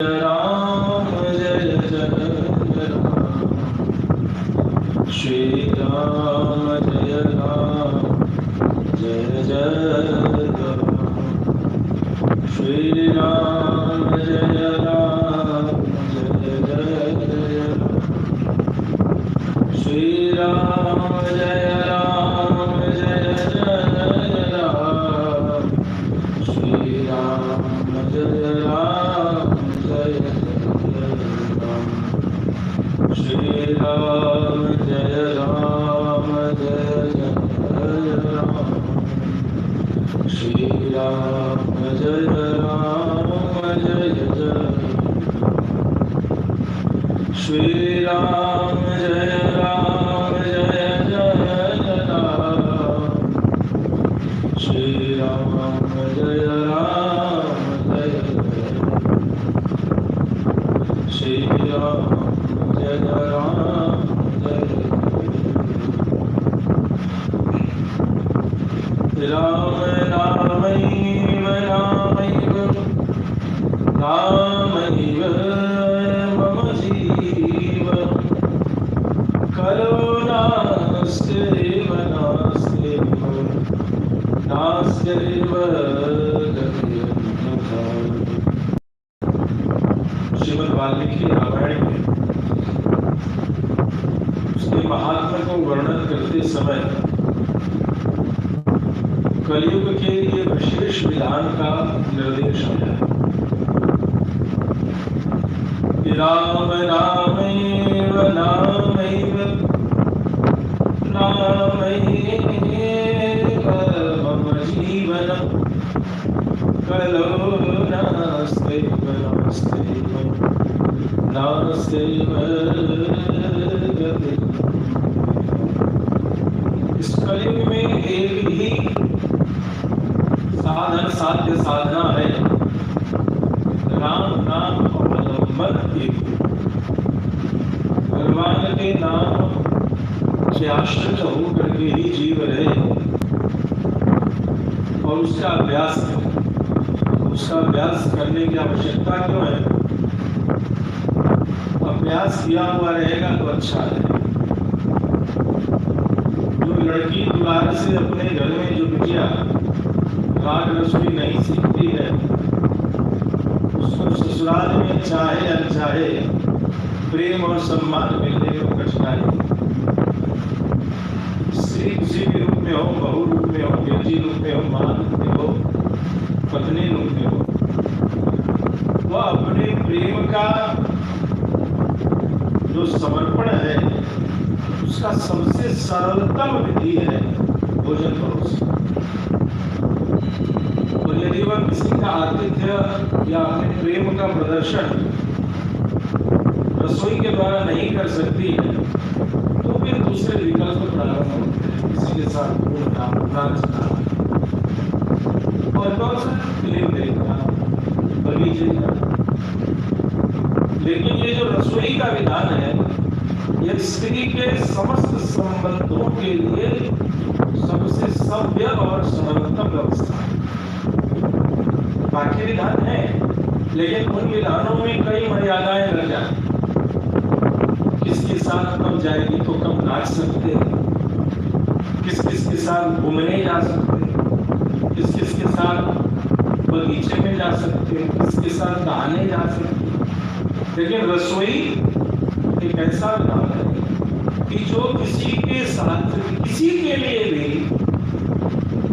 राम जय जय राम, श्री राम जय राम, जय जय राम, श्री राम जय राम, जय जय राम, श्री राम जय राम, जय जय राम, श्री राम जय राम, जय राम, श्री राम जय राम, जय राम, श्री राम जय राम, जय राम, श्री राम जय राम, जय राम, श्री राम जय राम, जय श्री राम जय राम, जय राम रामैव रामैव रामैव मम जीवन कलो नास्त्यैव नास्त्यैव नास्त्यैव गतिर्न्यथा। श्रीमद् वाल्मीकि रामायण में उसके महात्मा को वर्णन करते समय कलयुग के लिए विशेष विधान का निर्देश है। राम रामैव नामैव नामैव मम जीवनं कलो नास्त्यैव नास्त्यैव नास्त्यैव गतिर्न्यथा। इस कलयुग में एक ही साधन साध्य साधना है, राम नाम अवलंबन एक। भगवान के नाम से आश्रित होकर के ही जीव रहे और उसका अभ्यास करें। उसका अभ्यास करने की आवश्यकता क्यों है? अभ्यास किया हुआ रहेगा तो अच्छा है। जो लड़की द्वार से अपने घर में जो बिटिया राग रसोई नहीं सीखती है, उसको ससुराल में चाहे अनचाहे प्रेम और सम्मान मिलने को कठिनाई। स्त्री किसी भी रूप में हो, बहु रूप में हो, बेटी रूप में हो, मां रूप में हो, पत्नी रूप में हो, वह अपने प्रेम का जो समर्पण है उसका सबसे सरलतम विधि है भोजन परोसना। और यदि वह किसी का आतिथ्य या अपने प्रेम का प्रदर्शन रसोई के द्वारा नहीं कर सकती है तो फिर दूसरे विकल्प प्रारंभ होते हैं। किसी के साथ घूमना, नाचना और कौन सा फिल्म देखना, बगीचे जाना। लेकिन ये जो रसोई का विधान है यह स्त्री के समस्त संबंधों के लिए सबसे सभ्य और सरलतम व्यवस्था है। बाकी विधान है लेकिन उन विधानों में कई मर्यादाएं लग जाती। किसके साथ कब जाएगी तो कब नाच सकते हैं, किस किस के साथ घूमने जा सकते हैं, किस किस के साथ बगीचे में जा सकते हैं, किसके साथ नहाने जा सकते हैं। लेकिन रसोई एक ऐसा विधान है कि जो किसी के साथ किसी के लिए भी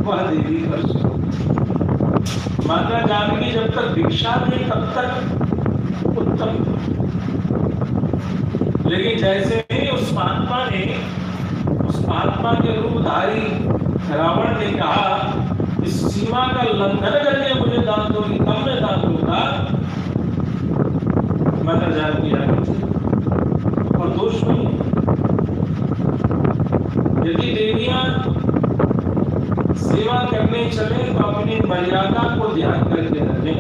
वह देवी कर सकती। माता जानकी जब तक भिक्षा दी तब तक उत्तम, लेकिन जैसे ही उस महात्मा के रूपधारी रावण ने कहा इस सीमा का लंघन करके मुझे दान दोगी तब मैं दान दूंगा, माता जानकी आगे और दोष नहीं। यदि देवियां सेवा करने चले तो अपनी मर्यादा को ध्यान करके रखें।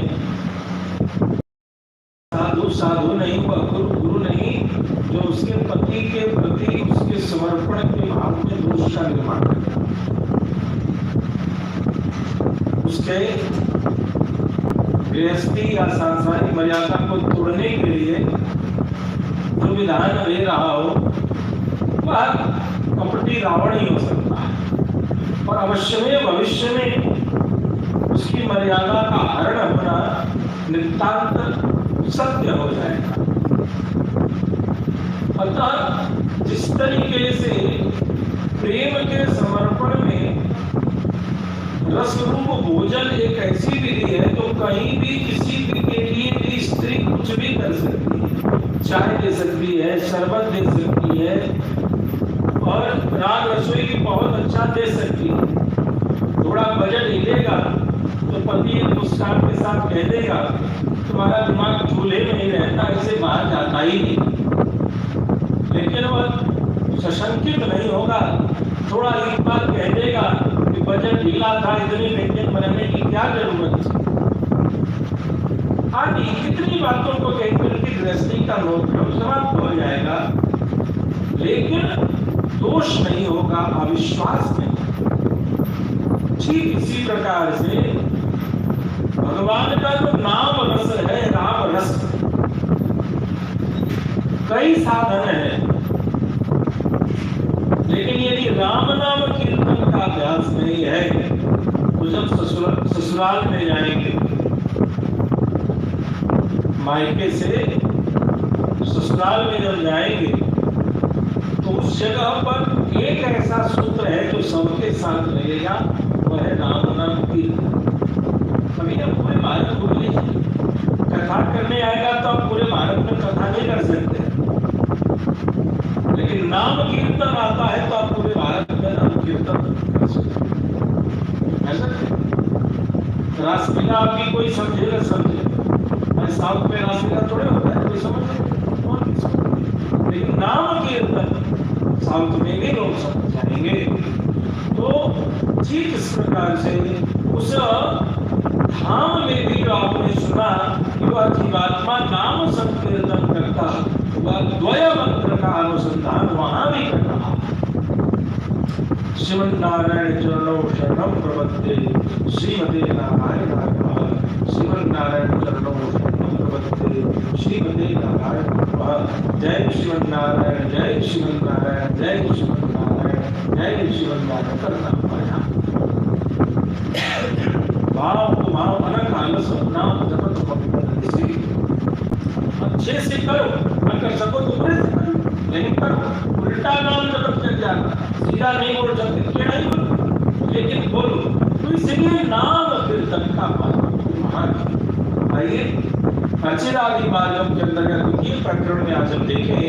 साधु साधु नहीं, वह गुरु गुरु नहीं जो उसके पति के प्रति उसके समर्पण के भाव में दोष का निर्माण करे। उसके गृहस्थी या सांसारिक मर्यादा को तोड़ने के लिए जो विधान दे रहा हो वह कपटी रावण ही हो सकता है, और अवश्य में भविष्य में उसकी मर्यादा का हरण होना नितांत सत्य हो जाएगा। अतः जिस तरीके से प्रेम के समर्पण में रस रूप भोजन एक ऐसी विधि है तो कहीं भी किसी भी के लिए भी स्त्री कुछ भी कर सकती है, चाय दे सकती है, शरबत दे सकती है, और राग रसोई भी बहुत अच्छा दे सकती है। थोड़ा बजट हिलेगा तो पति मुस्कान के साथ कह देगा तुम्हारा दिमाग चूल्हे में नहीं रहता, इसे बाहर जाता ही नहीं, लेकिन वह सशंकित नहीं होगा। थोड़ा एक बार कह देगा कि बजट ढीला था, इतनी व्यंजन बनाने की क्या जरूरत थी। आदि कितनी बातों को कहकर के गृहस्थी का नोकम समाप्त हो जाएगा, लेकिन दोष नहीं होगा, अविश्वास नहीं। ठीक इसी प्रकार से भगवान का जो नाम रस है, राम रस, कई साधन है, लेकिन यदि राम नाम कीर्तन का अभ्यास नहीं है तो जब ससुराल में जाएंगे, मायके से ससुराल में जब जाएंगे तो उस जगह पर एक ऐसा सूत्र है जो सबके साथ लगेगा, वह है राम नाम कीर्तन। अभी आप पूरे भारत घूम लीजिए, कथा करने आएगा तो आप पूरे भारत में कथा नहीं कर सकते, लेकिन नाम कीर्तन आता है तो आप पूरे भारत में नाम कीर्तन कर सकते। रासलीला आपकी कोई समझे ना समझे, साउथ में रासलीला थोड़े होता है, कोई समझ नहीं, लेकिन नाम कीर्तन साउथ में भी लोग समझ जाएंगे। तो ठीक इस प्रकार से उस धाम में भी जो आपने सुना कि वह जीवात्मा नाम संकीर्तन करता, वह द्वय मंत्र का अनुसंधान वहां भी कर रहा। श्रीमन नारायण चरणों शरणम प्रपद्ये श्रीमते नारायण नमः। श्रीमन नारायण चरणों शरणम प्रपद्ये श्रीमते नारायण नमः। जय श्रीमन नारायण, जय श्रीमन नारायण, जय श्रीमन नारायण, जय श्रीमन नारायण करना पाया। भाव भाव अनक आलस नाम जपत पवित्र, अच्छे से करो, न कर सको तो बुरे से करो, नहीं करो उल्टा नाम जपत चल जाना, सीधा नहीं बोल सकते, क्या नहीं बोलो, लेकिन बोलो। तो इसलिए नाम कीर्तन का महत्व। आइए अर्चिरादि मार्गम के अंतर्गत द्वितीय प्रकरण में आज हम देखें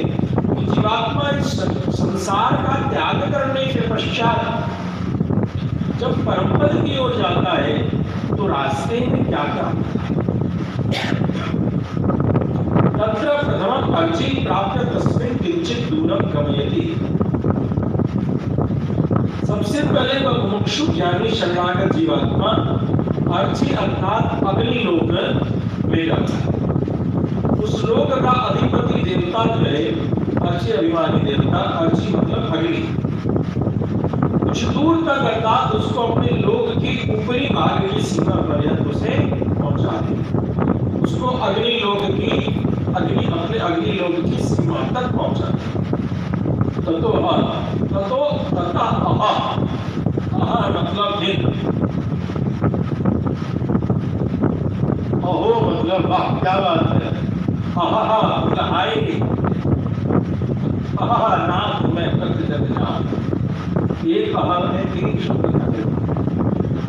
कि जीवात्मा इस संसार का त्याग करने के पश्चात जब परम पद की ओर जाता है तो रास्ते में क्या क्या तत्र प्रथमं अर्चि प्राप्त तस्मिन् किंचित दूरम गमयति। सबसे पहले वह मुमुक्षु ज्ञानी शरणागत जीवात्मा अर्चि अर्थात अग्नि लोक में जाता है। उस लोक का अधिपति देवता जो है अर्चि अभिमानी देवता, अर्चि मतलब अग्नि, कुछ दूर तक अर्थात उसको अपने लोक की ऊपरी भाग की सीमा पर्यंत उसे पहुंचा दे, उसको अग्नि लोक की अपने अग्नि लोक की सीमा तक पहुंचा दे। ततो तथा अह मतलब दिन, अहो मतलब वाह क्या बात है, अहा मतलब आएगी, अहा नाम मैं करते चले जाऊं। एक अहा में तीन शब्द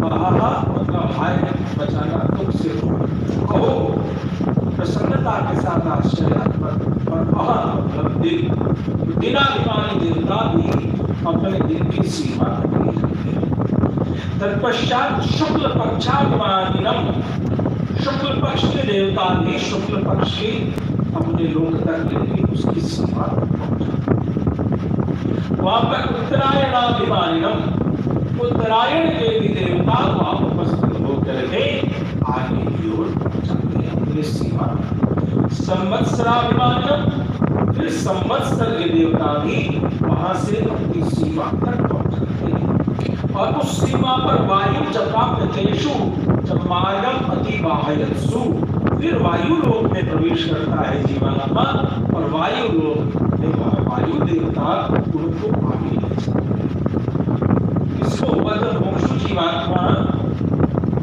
अहा मतलब हाय बचाना, दुख से कहो प्रसन्नता के साथ आश्चर्यात्मक, और अहा मतलब दिन, दिनाभिमानी देवता भी अपने दिन की सीमा नहीं रखते। तत्पश्चात शुक्ल पक्षाभिमानिनम, शुक्ल पक्ष के देवता भी शुक्ल पक्ष की अपने लोक तक लेके उसकी सीमा पहुंचा। वहां पर उत्तरायणाभिमानिनम, उत्तरायण के भी देवता वहां उपस्थित होकर के आगे की ओर चलते हैं अपनी सीमा। संवत्सराभिमानिनम, फिर संवत्सर के देवता भी वहां से अपनी सीमा तक पहुंच जाते हैं, और उस सीमा पर वायु चपाप्यतेषु, जब मार्गम अतिवाहयत्सु, फिर वायु लोक में प्रवेश करता है जीवात्मा, और वायु लोक में वायु देवता उनको आगे ले जाते हैं। इसको बद मोक्षु जीवात्मा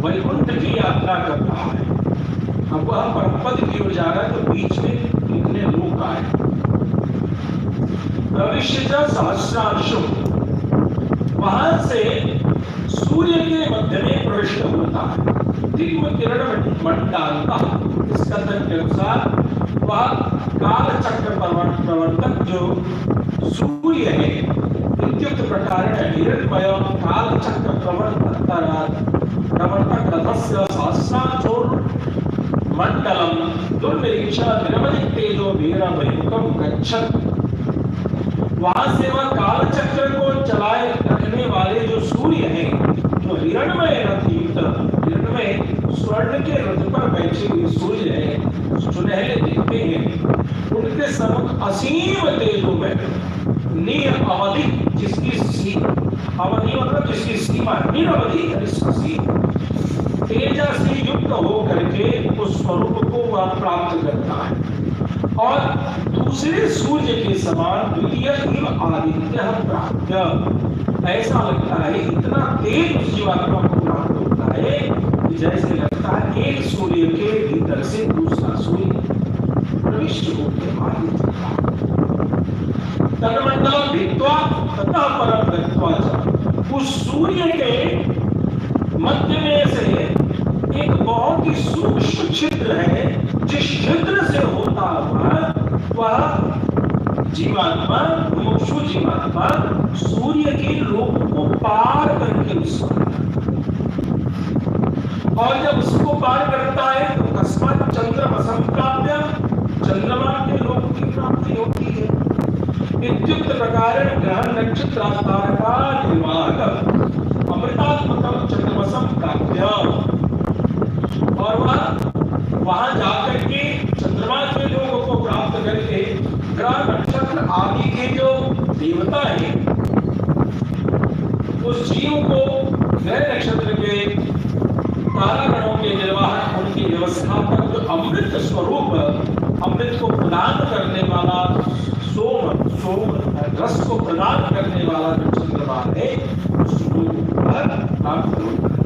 वैकुंठ की यात्रा कर रहा है। अब वह परमपद की ओर जा रहा है, तो बीच में कितने लोग आए। भविष्य सहस्रांशु, वहां से सूर्य के मध्य में प्रविष्ट होता है। दिग्म किरण मंडालता, इस कथन के अनुसार वह काल चक्र प्रवर्तक जो सूर्य है, विद्युत प्रकार हिरण्मय काल चक्र प्रवर्तक रथस्य सहस्रांशोर मंडलम दुर्निरीक्ष निर्मलिक तेजो वीरमयुकम गच्छत्। वहां से वह काल चक्र को चलाए रखने वाले जो सूर्य हैं, जो हिरण्मय हिरण्मय स्वर्ण के रथ पर बैठे हुए सूर्य हैं, सुनहरे दिखते हैं, उनके सम्मुख असीम तेजो में निरवधि, जिसकी अवधि मतलब जिसकी सीमा निरवधि असीम तेजा से युक्त होकर के उस स्वरूप को वह प्राप्त करता है। और दूसरे सूर्य के समान द्वितीय आदित्य प्राप्त, ऐसा लगता है इतना तेज उस जीवात्मा को प्राप्त होता है कि जैसे लगता है एक सूर्य के भीतर से दूसरा सूर्य प्रविष्ट होकर आगे चलता है। तन्मंडलम भित्वा ततः परम गत्वा च, उस सूर्य के मध्य में से एक बहुत ही सूक्ष्म छिद्र है, जिस छिद्र से होता हुआ वह जीवात्मा, मुमुक्षु जीवात्मा सूर्य के लोक को पार करके उसको, और जब उसको पार करता है तो अकस्मात चंद्रमसं प्राप्य, चंद्रमा के लोक की प्राप्ति होती है। विद्युत प्रकार ग्रह नक्षत्र तारका निर्वाहक अमृतात्मकम चंद्रमसं प्राप्य, और वहां जाकर के चंद्रमा के लोगों को प्राप्त करके ग्रह नक्षत्र आदि के जो देवता है, उस जीव को ग्रह नक्षत्र के तारागणों के निर्वाहक, उनकी व्यवस्थापक, जो अमृत स्वरूप अमृत को प्रदान करने वाला सोम रस को प्रदान करने वाला जो चंद्रमा है, उसको प्राप्त होता है।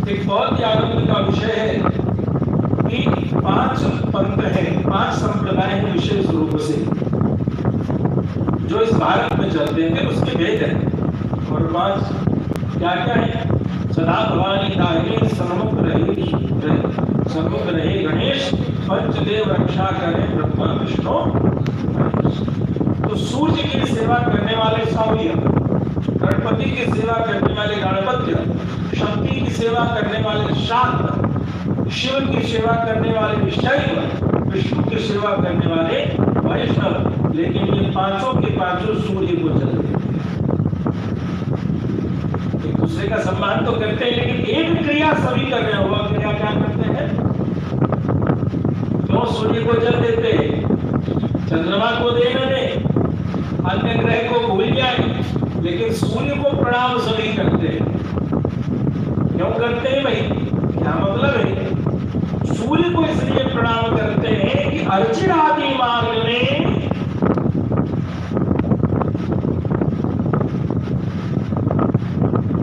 एक बहुत ही आनंद का विषय है कि 5 पंथ हैं, 5 संप्रदाय हैं विशेष रूप से जो इस भारत में चलते हैं, उसके भेद हैं। और 5 क्या क्या है? सदा भवानी दाहिनी सन्मुख रहे गणेश, पंचदेव रक्षा करें ब्रह्मा विष्णु। तो सूर्य की सेवा करने वाले सौर्य, गणपति की सेवा करने वाले गणपत्य, शक्ति की सेवा करने वाले शाक्त, शिव की सेवा करने वाले शैव, विष्णु की सेवा करने वाले वैष्णव। लेकिन ये पांचों के पांचों सूर्य को जलते हैं, एक दूसरे का सम्मान तो करते हैं, लेकिन एक क्रिया सभी कर रहे हुआ क्रिया क्या करते हैं? क्यों सूर्य को जल देते हैं? चंद्रमा को देना नहीं, अन्य ग्रह को भूल जाए, लेकिन सूर्य को प्रणाम सभी करते हैं। क्यों करते हैं भाई? क्या मतलब है? सूर्य को इसलिए प्रणाम करते हैं कि अर्चित आदि मार्ग में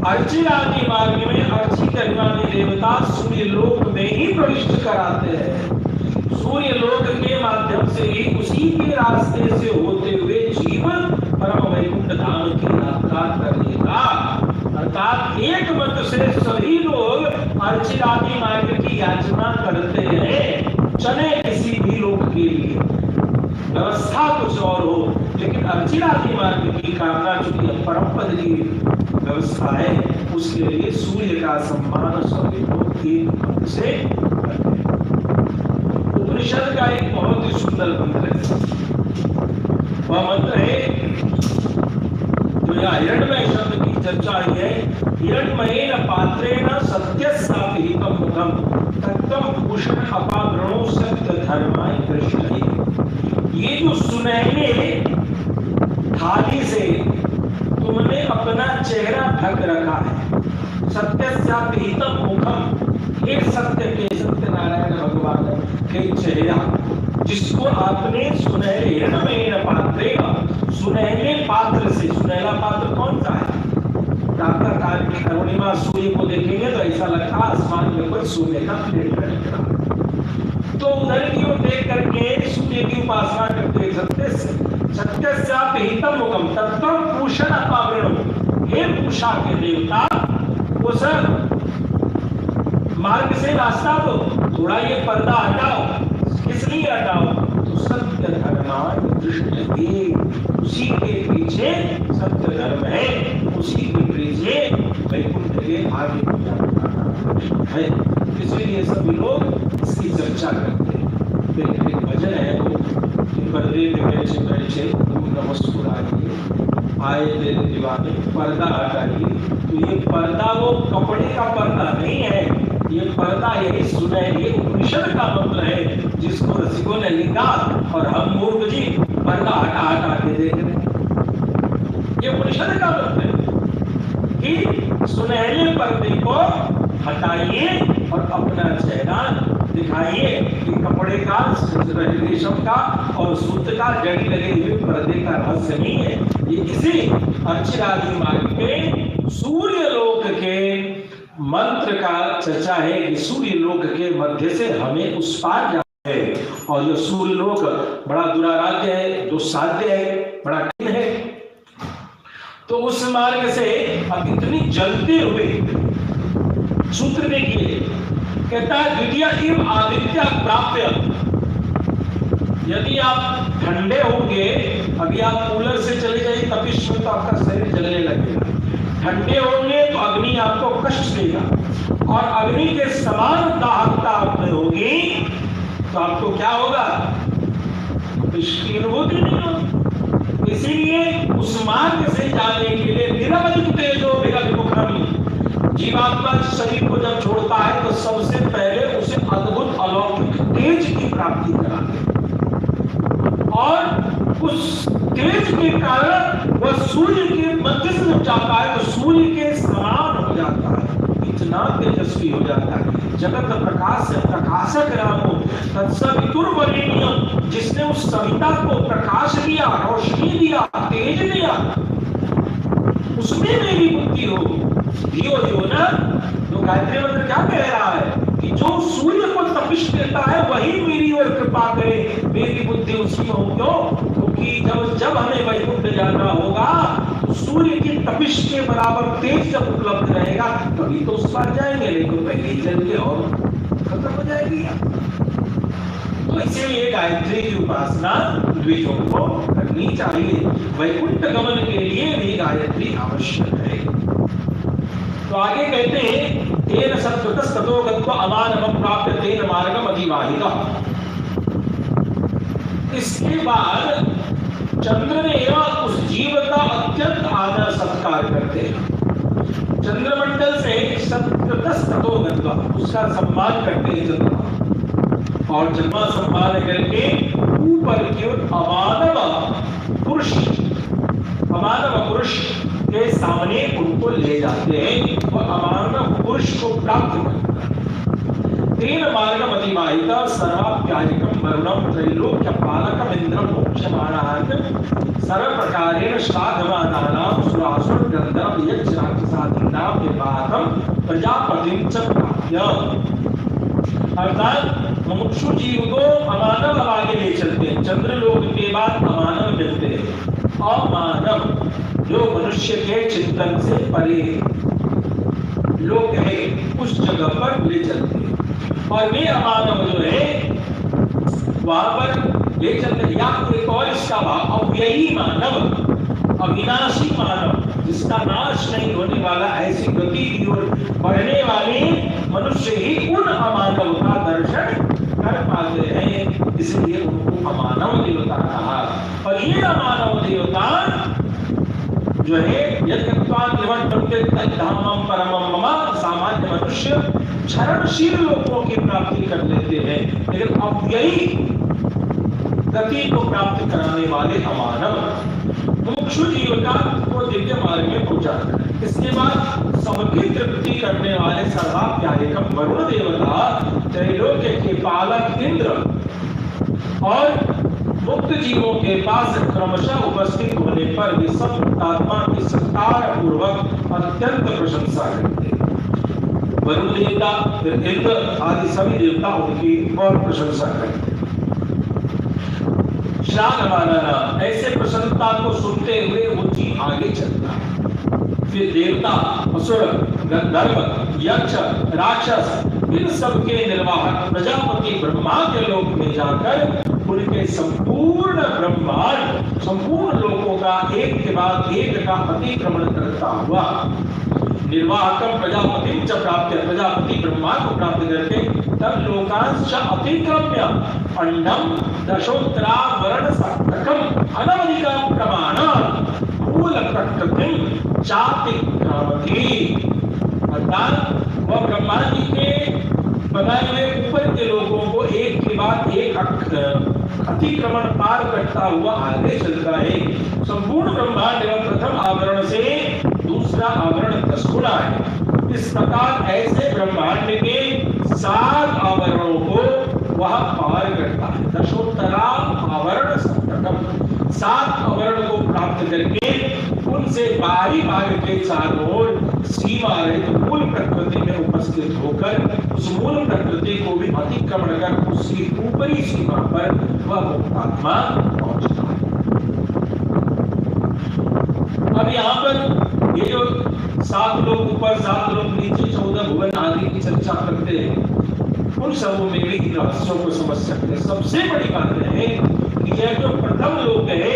अर्ची करने वाले देवता सूर्य लोक में ही प्रविष्ट कराते हैं। सूर्य लोक के माध्यम से ही, उसी के रास्ते से होते हुए जीवन परम वैकुंठ धाम की यात्रा करेगा। अर्थात एक मत से सभी लोग अर्चित आदि मार्ग की याचना करते हैं, चले किसी भी लोक के लिए, व्यवस्था कुछ और हो, लेकिन अर्चित आदि मार्ग की कामना चूंकि परम पद की व्यवस्था है, उसके लिए सूर्य का सम्मान सभी लोग एक मत से करते हैं। उपनिषद का एक बहुत ही सुंदर मंत्र है, वह मंत्र है जो यहाँ हिरण्मय शब्द की चर्चा हुई है। हिरण्मयेन पात्रेण सत्यस्यापिहितं मुखं तत्त्वं भूषण अपावरणो सत्य धर्माय कृष्णाय। ये जो सुनहरे थाली से तुमने अपना चेहरा ढक रखा है, सत्यस्यापिहितं मुखम, एक सत्य के सत्यनारायण भगवान के चेहरा जिसको आपने सुनहरे नमेन पात्रेण, सुनहरे पात्र से, सुनहरा पात्र कौन सा है? प्रातः काल की अरुणिमा सूर्य को देखेंगे तो ऐसा लगता है आसमान में कोई सूर्य का प्लेट लटक रहा। तो उधर की ओर देख करके सूर्य की उपासना करते सत्यस्यापिहितं मुखम तत्त्वं पूषण पावृणो, हे पूषा के देवता उस मार्ग से रास्ता दो, थोड़ा ये पर्दा हटाओ। किस लिए हटाओ? तो सत्य धर्मान दृष्टि, उसी के पीछे सत्य धर्म है, उसी के पीछे वैकुंठ के आगे है। इसलिए सभी लोग इसकी चर्चा करते हैं। एक भजन है वो, पर्दे पे बैठे बैठे तुम नमस्कुराइए, आए तेरे दीवाने पर्दा हटाइए। तो ये पर्दा वो कपड़े का पर्दा नहीं है, ये पर्दा यही सुनहरे उपनिषद का मंत्र है जिसको रसिकों ने लिखा और हम मूर्ख जी पर्दा हटा हटा के देख रहे हैं। ये उपनिषद का मंत्र है कि सुनहरे पर्दे को हटाइए और अपना चेहरा दिखाइए। कि कपड़े का, रेशम का और सूत्र का जड़ी लगे हुए पर्दे का रहस्य नहीं है। ये इसी अर्चिरादि मार्ग में सूर्य लोक के मंत्र का चर्चा है कि सूर्य लोक के मध्य से हमें उस पार जाना है। और जो सूर्य लोक बड़ा दुराराध्य है, जो साध्य है, बड़ा कठिन है। तो उस मार्ग से अब इतनी जलते हुए सूत्र देखिए, कहता है द्वितीय इव आदित्य प्राप्य। यदि आप ठंडे होंगे, अभी आप कूलर से चले जाइए तपिश में तो आपका शरीर जलने लगेगा। ठंडे होंगे तो अग्नि आपको कष्ट देगा और अग्नि के समान दाहकता आप में होगी तो आपको क्या होगा? इसकी अनुभूति नहीं होगी। इसीलिए उस मार्ग से जाने के लिए निरवधिक तेजो विगत मुखमी, जीवात्मा शरीर को जब छोड़ता है तो सबसे पहले उसे अद्भुत अलौकिक तेज की प्राप्ति कराते हैं और उस तेज के कारण वह सूर्य के मध्य से जब जाता है तो सूर्य के समान हो जाता है, इतना तेजस्वी हो जाता है। जगत प्रकाश से प्रकाशक रामो तत्सवितुर्वरेण्यम, जिसने उस सविता को प्रकाश दिया, रोशनी दिया, तेज दिया, उसमें मेरी बुद्धि होगी। धियो जो ना, जो गायत्री मंत्र क्या कह रहा है कि जो सूर्य को तपिश देता है वही मेरी ओर कृपा करे, मेरी बुद्धि उसी में हो। क्यों? क्योंकि जब हमें वैकुंठ जाना होगा तो सूर्य की तपिश के बराबर तेज जब उपलब्ध रहेगा तभी तो उस पार जाएंगे, नहीं तो पहले चल के और खत्म हो जाएगी। तो इसीलिए गायत्री की उपासना द्विजों को करनी चाहिए। वैकुंठ गमन के लिए भी गायत्री आवश्यक है। तो आगे कहते हैं तेन सत्कृतस्ततो गत्वा अमानवं प्राप्य तेन मार्गम अधिवाहिका। इसके बाद चंद्रदेव उस जीव का अत्यंत आदर सत्कार करते हैं। चंद्रमंडल से सत्कृतस्ततो गत्वा, उसका सम्मान करते हैं चंद्रमा, और चंद्रमा सम्मान करके ऊपर की ओर अमानव पुरुष के सामने उनको ले जाते हैं और अमानव पुरुष को प्राप्त करता है। तेन मार्गम अतिवाहिता सर्वाप्यायिकम वरुणम त्रैलोक्य पालकम इंद्रम मोक्षमाणार्थ सर्व प्रकारेण श्राद्धमानानां सुरासुर गंधर्व यक्ष राक्षसादीनां विवाहम प्रजापतिं च प्राप्य। अर्थात मुमुक्षु जीव को अमानव आगे ले चलते हैं, चंद्रलोक के बाद अमानव मिलते हैं। अमानव जो मनुष्य के चिंतन से परे लोग है उस जगह पर ले चलते हैं, और वे अमानव जो है वहां पर ले चलते हैं। या एक और इसका भाव अव्ययी मानव, अविनाशी मानव, जिसका नाश नहीं होने वाला, ऐसी गति की ओर बढ़ने वाले मनुष्य ही उन अमानव का दर्शन कर पाते हैं, इसलिए उनको अमानव देवता कहा। और ये अमानव देवता जो है सामान्य मनुष्य क्षरणशील लोगों की प्राप्ति कर लेते हैं, लेकिन अव्ययी गति को प्राप्त कराने वाले अमानव मुमुक्षु जीव का को दिव्य मार्ग में पहुंचाते हैं। इसके बाद सबकी तृप्ति करने वाले सर्वा प्यारेकम वरुण देवता, त्रैलोक्य के पालक इंद्र और मुक्त जीवों के पास क्रमशः उपस्थित होने पर वे सब आत्मा की सत्कार पूर्वक अत्यंत प्रशंसा करते हैं। वरुण देवता, इंद्र आदि सभी देवता उनकी और प्रशंसा करते हैं। श्रावण ऐसे प्रसन्नता को सुनते हुए वो जी आगे चलता है। फिर देवता, असुर, गंधर्व, यक्ष, राक्षस इन सबके निर्वाहक प्रजापति ब्रह्मा के लोक में जाकर उनके संपूर्ण ब्रह्मांड, संपूर्ण लोकों का एक के बाद एक का अतिक्रमण करता हुआ निर्वाहकम प्रजापति च प्राप्त, प्रजापति ब्रह्मा को प्राप्त करके तब लोकांश अतिक्रम्य अंडम दशोत्तरावरण सप्तकम अनवधिकम प्रमाणात् मूल प्रकृतिम चातिक्रामति। अर्थात वह ब्रह्मा जी के बनाए हुए ऊपर के लोगों को एक के बाद एक अतिक्रमण पार करता हुआ आगे चलता है। संपूर्ण ब्रह्मांड एवं प्रथम आवरण से दूसरा आवरण 10 गुना है। इस प्रकार ऐसे ब्रह्मांड के 7 आवरणों को वह पार करता है। दशोत्तरा आवरण सप्तकम, 7 आवरण को प्राप्त करके उनसे बारी बारी के चारों ओर सीमा रहित मूल प्रकृति में उपस्थित होकर उस मूल प्रकृति को भी अतिक्रमण कर उसकी ऊपरी सीमा पर वह मुक्तात्मा पहुंचता है। अब यहाँ पर ये जो 7 लोग ऊपर 7 लोग नीचे 14 भुवन आदि की चर्चा करते हैं, उन सबों में भी इन रहस्यों को समझ सकते हैं। सबसे बड़ी बात है कि यह जो प्रथम लोक है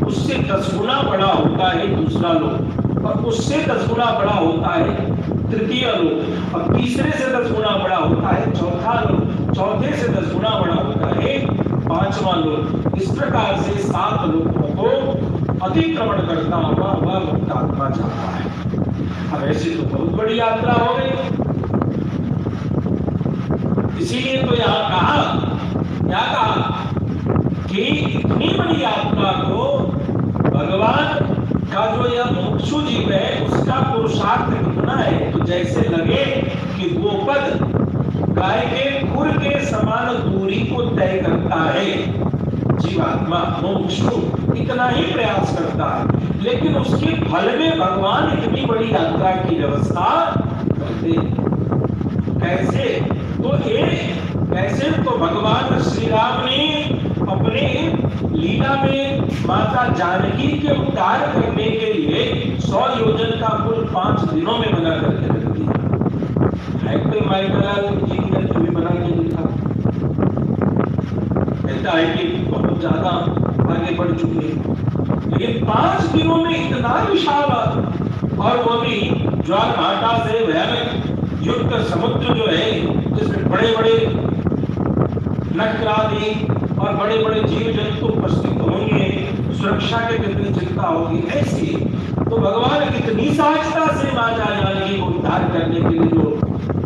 उससे 10 गुना बड़ा होता है दूसरा लोक, और उससे 10 गुना बड़ा होता है तृतीय लोक, और तीसरे से 10 गुना बड़ा होता है चौथा लोक, चौथे से 10 गुना बड़ा होता है 5वां लोक। इस प्रकार से 7 लोकों को अतिक्रमण करता हुआ वह मुक्तात्मा जाता है। अब ऐसी तो बहुत बड़ी यात्रा हो गई, इसीलिए तो यहाँ कहा, क्या कहा कि इतनी बड़ी यात्रा को भगवान का जो यह मुमुक्षु जीव है उसका पुरुषार्थ कितना है, तो जैसे लगे कि गोपद गाय के खुर के समान दूरी को तय करता है। जीवात्मा मुमुक्षु इतना ही प्रयास करता है, लेकिन उसके फल में भगवान इतनी बड़ी यात्रा की व्यवस्था करते। कैसे? तो कैसे तो भगवान श्री राम ने अपने लीला में माता जानकी के उद्धार करने के लिए 100 योजन का पुल 5 दिनों में बना करके रख दिया है। कोई माइकल इंजीनियर जो भी बना के दिखा, कहता है कि बहुत ज्यादा आगे बढ़ चुके हैं, लेकिन 5 दिनों में इतना विशाल, और वो भी ज्वार भाटा से भयानक युक्त समुद्र जो है जिसमें बड़े बड़े नक्रादि और बड़े बड़े जीव जंतु उपस्थित होंगे, सुरक्षा के कितनी चिंता होगी। ऐसी तो भगवान कितनी सहजता से मां जानकी को उद्धार करने के लिए जो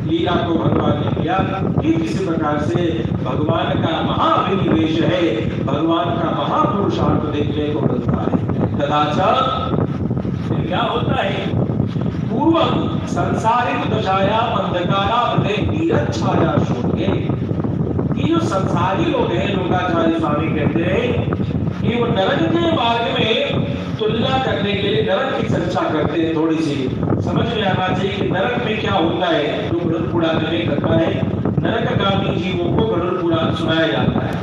लीला को भगवान ने किया कि किसी प्रकार से भगवान का महाअभिनिवेश है, भगवान का महापुरुषार्थ देखने को मिलता है। तदाच फिर क्या होता है, पूर्व संसारिक दशाया अंधकारावृते नीरज छाया शून्य। ये जो संसारी लोग हैं, लोकाचार्य स्वामी कहते हैं कि वो नरक के मार्ग में तुलना करने के लिए नरक की चर्चा करते हैं। थोड़ी सी समझ में आना चाहिए कि नरक में क्या होता है। जो गरुड़ पुराण में कहता है, नरकगामी जीवों को गरुड़ पुराण सुनाया जाता है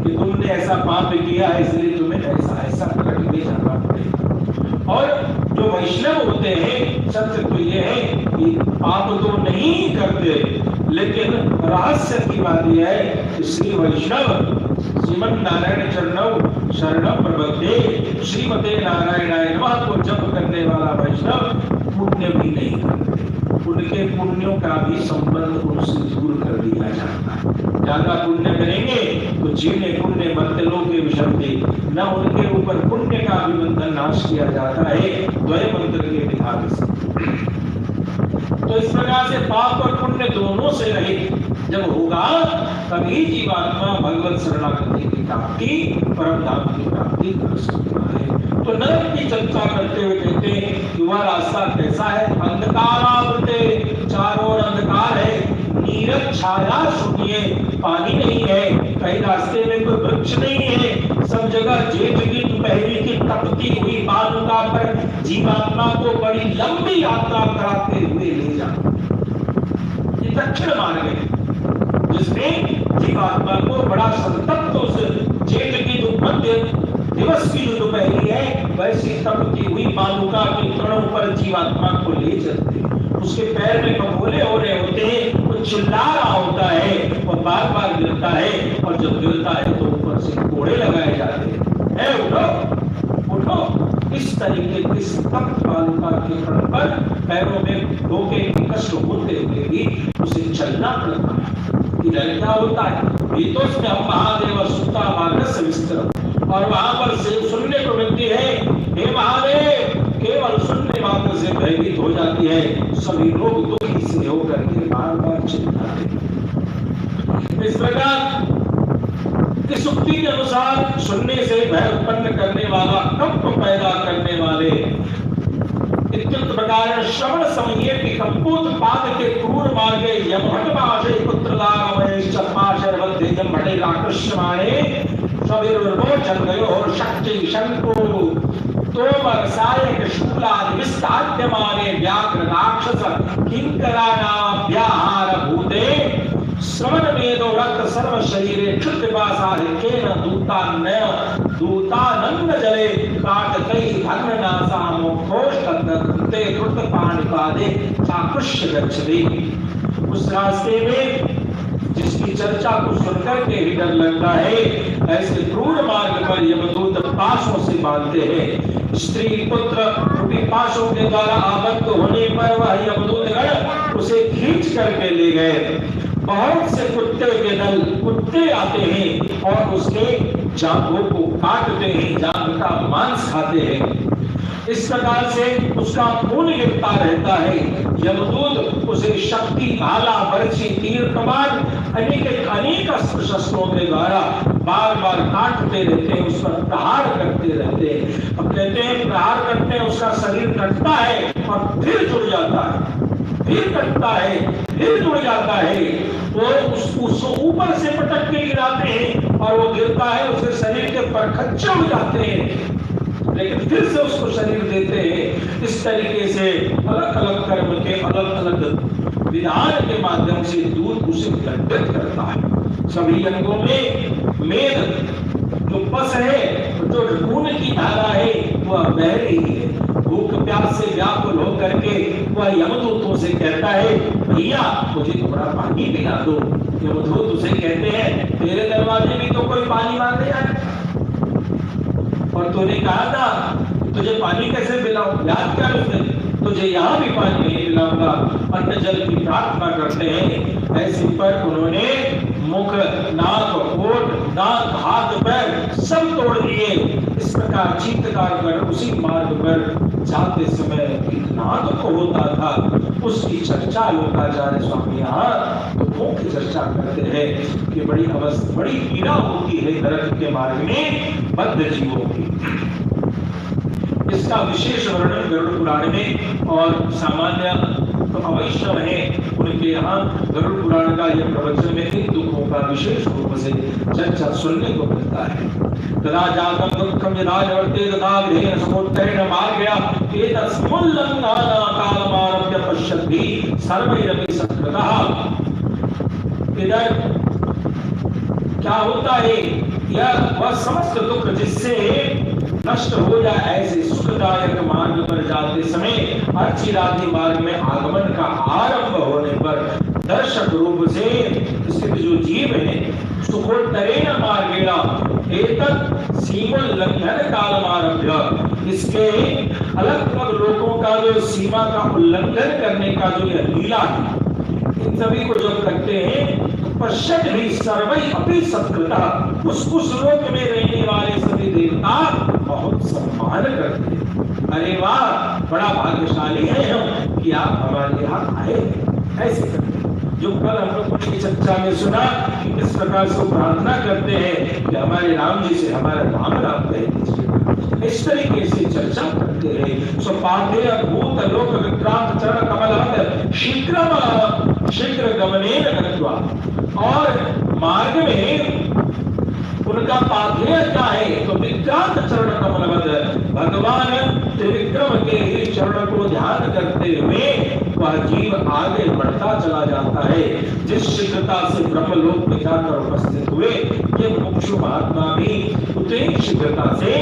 कि तुमने ऐसा पाप किया है इसलिए तुम्हें ऐसा ऐसा नरक में जाना पड़ेगा। और जो वैष्णव होते हैं, सत्य तो ये है कि पाप तो नहीं करते, लेकिन रहस्य की बात यह है कि श्री वैष्णव श्रीमन नारायण चरणौ शरणम प्रबद्धे श्रीमते नारायणाय नमः को जप करने वाला वैष्णव पुण्य भी नहीं करते। उनके पुण्यों का भी संबंध उनसे दूर कर दिया जाता है। ज्यादा पुण्य करेंगे तो जीने पुण्य मर्तलों के विषय न उनके ऊपर पुण्य का अभिबंधन नाश किया जाता है द्वय मंत्र के विधान से। तो इस प्रकार से पाप और पुण्य दोनों से रहित जब होगा तभी जीवात्मा भगवत शरणागति की प्राप्ति, परम धाम की प्राप्ति कर सकता है। तो नरक की चर्चा करते हुए कहते हैं कि वह रास्ता कैसा है? अंधकारावृते, चारों ओर अंधकार है, नीरज छाया शून्य, पानी नहीं है, कहीं रास्ते में कोई वृक्ष नहीं है, सब जगह जेठ की दोपहरी की तपती हुई बालुका पर जीवात्मा को बड़ी लंबी यात्रा कराते हुए ले जाता। ये दक्षिण मार्ग है जिसमें जीवात्मा को बड़ा संतप्त उस जेठ की जो मध्य दिवस की जो दोपहरी है वैसी तपती हुई बालुका के तड़ों पर जीवात्मा को ले चलते। उसके पैर में कपोले हो रहे होते हैं, वो चिल्ला रहा होता है, वो बार बार गिरता है, और जब गिरता है तो ऊपर से कोड़े लगाए जाते हैं, उठो उठो। इस तरीके की तप्त बालुका के तड़ पर पैरों में धोखे के कष्ट होते हुए भी उसे चलना पड़ता है। इधर क्या होता है? ये तो उसमें हम महादेव सुता मार्ग विस्तर, और वहां पर से सुनने को मिलती है, हे महादेव, केवल सुनने मात्र से भयभीत हो जाती है, सभी लोग दुखी से होकर के बार बार चिल्लाते हैं। इस प्रकार इस उक्ति के अनुसार सुनने से भय उत्पन्न करने वाला, कंप पैदा करने वाले, इत्युक्त प्रकार श्रवण समये कि कंपोत पाद के क्रूर मार्गे यमहटमाशे पुत्रदागमये चपाशरवद्धे जमहटे राकृष्यमाणे सविर्वोचन गयो शक्ति शंको तोमर सायक शूलादि विस्ताद्यमाने व्याघ्र राक्षस किंकरानाभ्याहार भूते श्रवण मेदो रक्त सर्व शरीरे क्षुद्रवासारिकेन दूतानंद जले काटकई धर्मनासा मोक्षोष्टते कृतपाणिपादे चाकृष्य गच्छति। उस रास्ते में जिसकी चर्चा को सुनकर के ही डर लगता है, ऐसे क्रूर मार्ग पर यमदूत पाशों से बांधते हैं। स्त्री पुत्र रूपी पाशों के द्वारा आबद्ध होने पर वह यमदूतगण उसे खींच करके ले गए। बहुत से कुत्ते के दल कुत्ते आते हैं और उसके जांघों को काटते हैं, जांघ का मांस खाते हैं। इस प्रकार से उसका खून गिरता रहता है। यमदूत उसे शक्ति, भाला, बर्छी, तीर, कमान अनेक अस्त्र शस्त्रों के द्वारा बार बार काटते रहते हैं, उस पर प्रहार करते रहते हैं। अब कहते हैं प्रहार करते हैं, उसका शरीर कटता है और फिर जुड़ जाता है, फिर कटता है, फिर जुड़ जाता है। वो उसको ऊपर से पटक के गिराते हैं और वो गिरता है, उसके शरीर के परखच्चे उड़ जाते हैं, लेकिन फिर से उसको शरीर देते हैं। इस तरीके से अलग अलग कर्म के अलग अलग विधान के माध्यम से दूध उसे दंडित करता है। सभी अंगों में मेद जो पस है, जो खून की धारा है, वह बह रही है। भूख प्यास से व्याकुल होकर के वह यमदूतों से कहता है, भैया मुझे थोड़ा पानी पिला दो। यमदूत उसे कहते हैं, तेरे दरवाजे भी तो कोई पानी मांगने आए, और तूने कहा था तुझे पानी कैसे पिलाऊं? याद कर उसने, तुझे यहाँ भी पानी नहीं पिलाऊंगा। अन्न जल की प्रार्थना करते हैं। ऐसे पर उन्होंने मुख, नाक, ओठ, दांत, हाथ, पैर सब तोड़ दिए। इस प्रकार चीत्कार कर उसी मार्ग पर जाते समय कितना दुख होता था, उसकी चर्चा लोकाचार्य स्वामी यहाँ तो मुख्य चर्चा करते हैं कि बड़ी पीड़ा होती है नरक के मार्ग में बद्ध जीवों की। इसका विशेष वर्णन गरुड़ पुराण में, और सामान्य तो अवश्य है उनके यहाँ गरुड़ पुराण का यह प्रवचन में इन दुखों का विशेष रूप से चर्चा सुनने को मिलता है। तदा जातम दुःखम यदा निवर्ते तदा गृहेण समुत्तरेण मार्गया एतस्मुल्लङ्घना कालमारभ्य पश्यति सर्वैरपि सत्कृतः। इधर क्या होता है? यह वह समस्त दुख जिससे नष्ट हो जाए, ऐसे सुखदायक मार्ग पर जाते समय अर्चिरादि मार्ग में आगमन का आरंभ होने पर दर्शक रूप से स्थित जो जीव है, सुखोत्तरेण मार्गेण एतत् सीमोल्लंघन कालमारभ्य, इसके अलग अलग लोगों का जो सीमा का उल्लंघन करने का जो यह लीला है, इन सभी को जब करते हैं पश्चात भी सर्वै अपि सत्कृतः, उस लोक में रहने वाले सभी देवता बहुत सम्मान करते हैं। अरे वाह, बड़ा भाग्यशाली है हम कि आप हमारे यहाँ आए। ऐसे करते हैं। जो कल हम लोगों ने चर्चा में सुना कि किस प्रकार से प्रार्थना करते हैं कि हमारे राम जी से हमारा राम राम कहे, इस तरीके से चर्चा करते हैं। सो पाठे भूत लोक विक्रांत चरण कमल शीघ्र गमनेन गत्वा, और मार्ग में उनका पाथेय क्या है तो विक्रांत चरण कमलवद, भगवान त्रिविक्रम के ही चरण को ध्यान करते हुए वह जीव आगे बढ़ता चला जाता है। जिस शीघ्रता से ब्रह्मलोक में जाकर उपस्थित हुए, ये मुमुक्षु महात्मा भी उतनी शीघ्रता से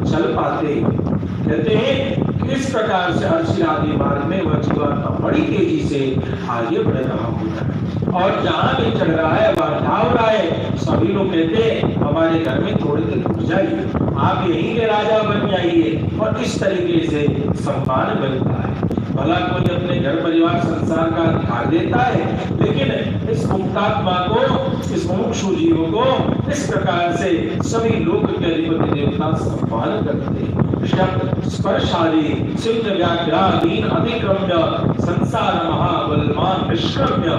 चल पाते। कहते हैं किस प्रकार से हर्षिल आदि मार्ग में वह जीवात्मा बड़ी तेजी से आगे बढ़ रहा होता है, और जहां भी चढ़ रहा है वह ढाव रहा है। सभी लोग कहते हैं हमारे घर में थोड़ी देर रुक जाइए, आप यहीं के राजा बन जाइए, और इस तरीके से सम्मान मिलता है। भला कोई अपने घर परिवार संसार का अधिकार देता है, लेकिन इस मुक्तात्मा को, इस मुमुक्षु जीव को इस प्रकार से सभी लोक के अधिपति देवता सम्मान करते हैं। शब्द स्पर्श आदि सिद्ध व्याघ्रादीन अतिक्रम्य संसार महाबलवान निष्क्रम्य।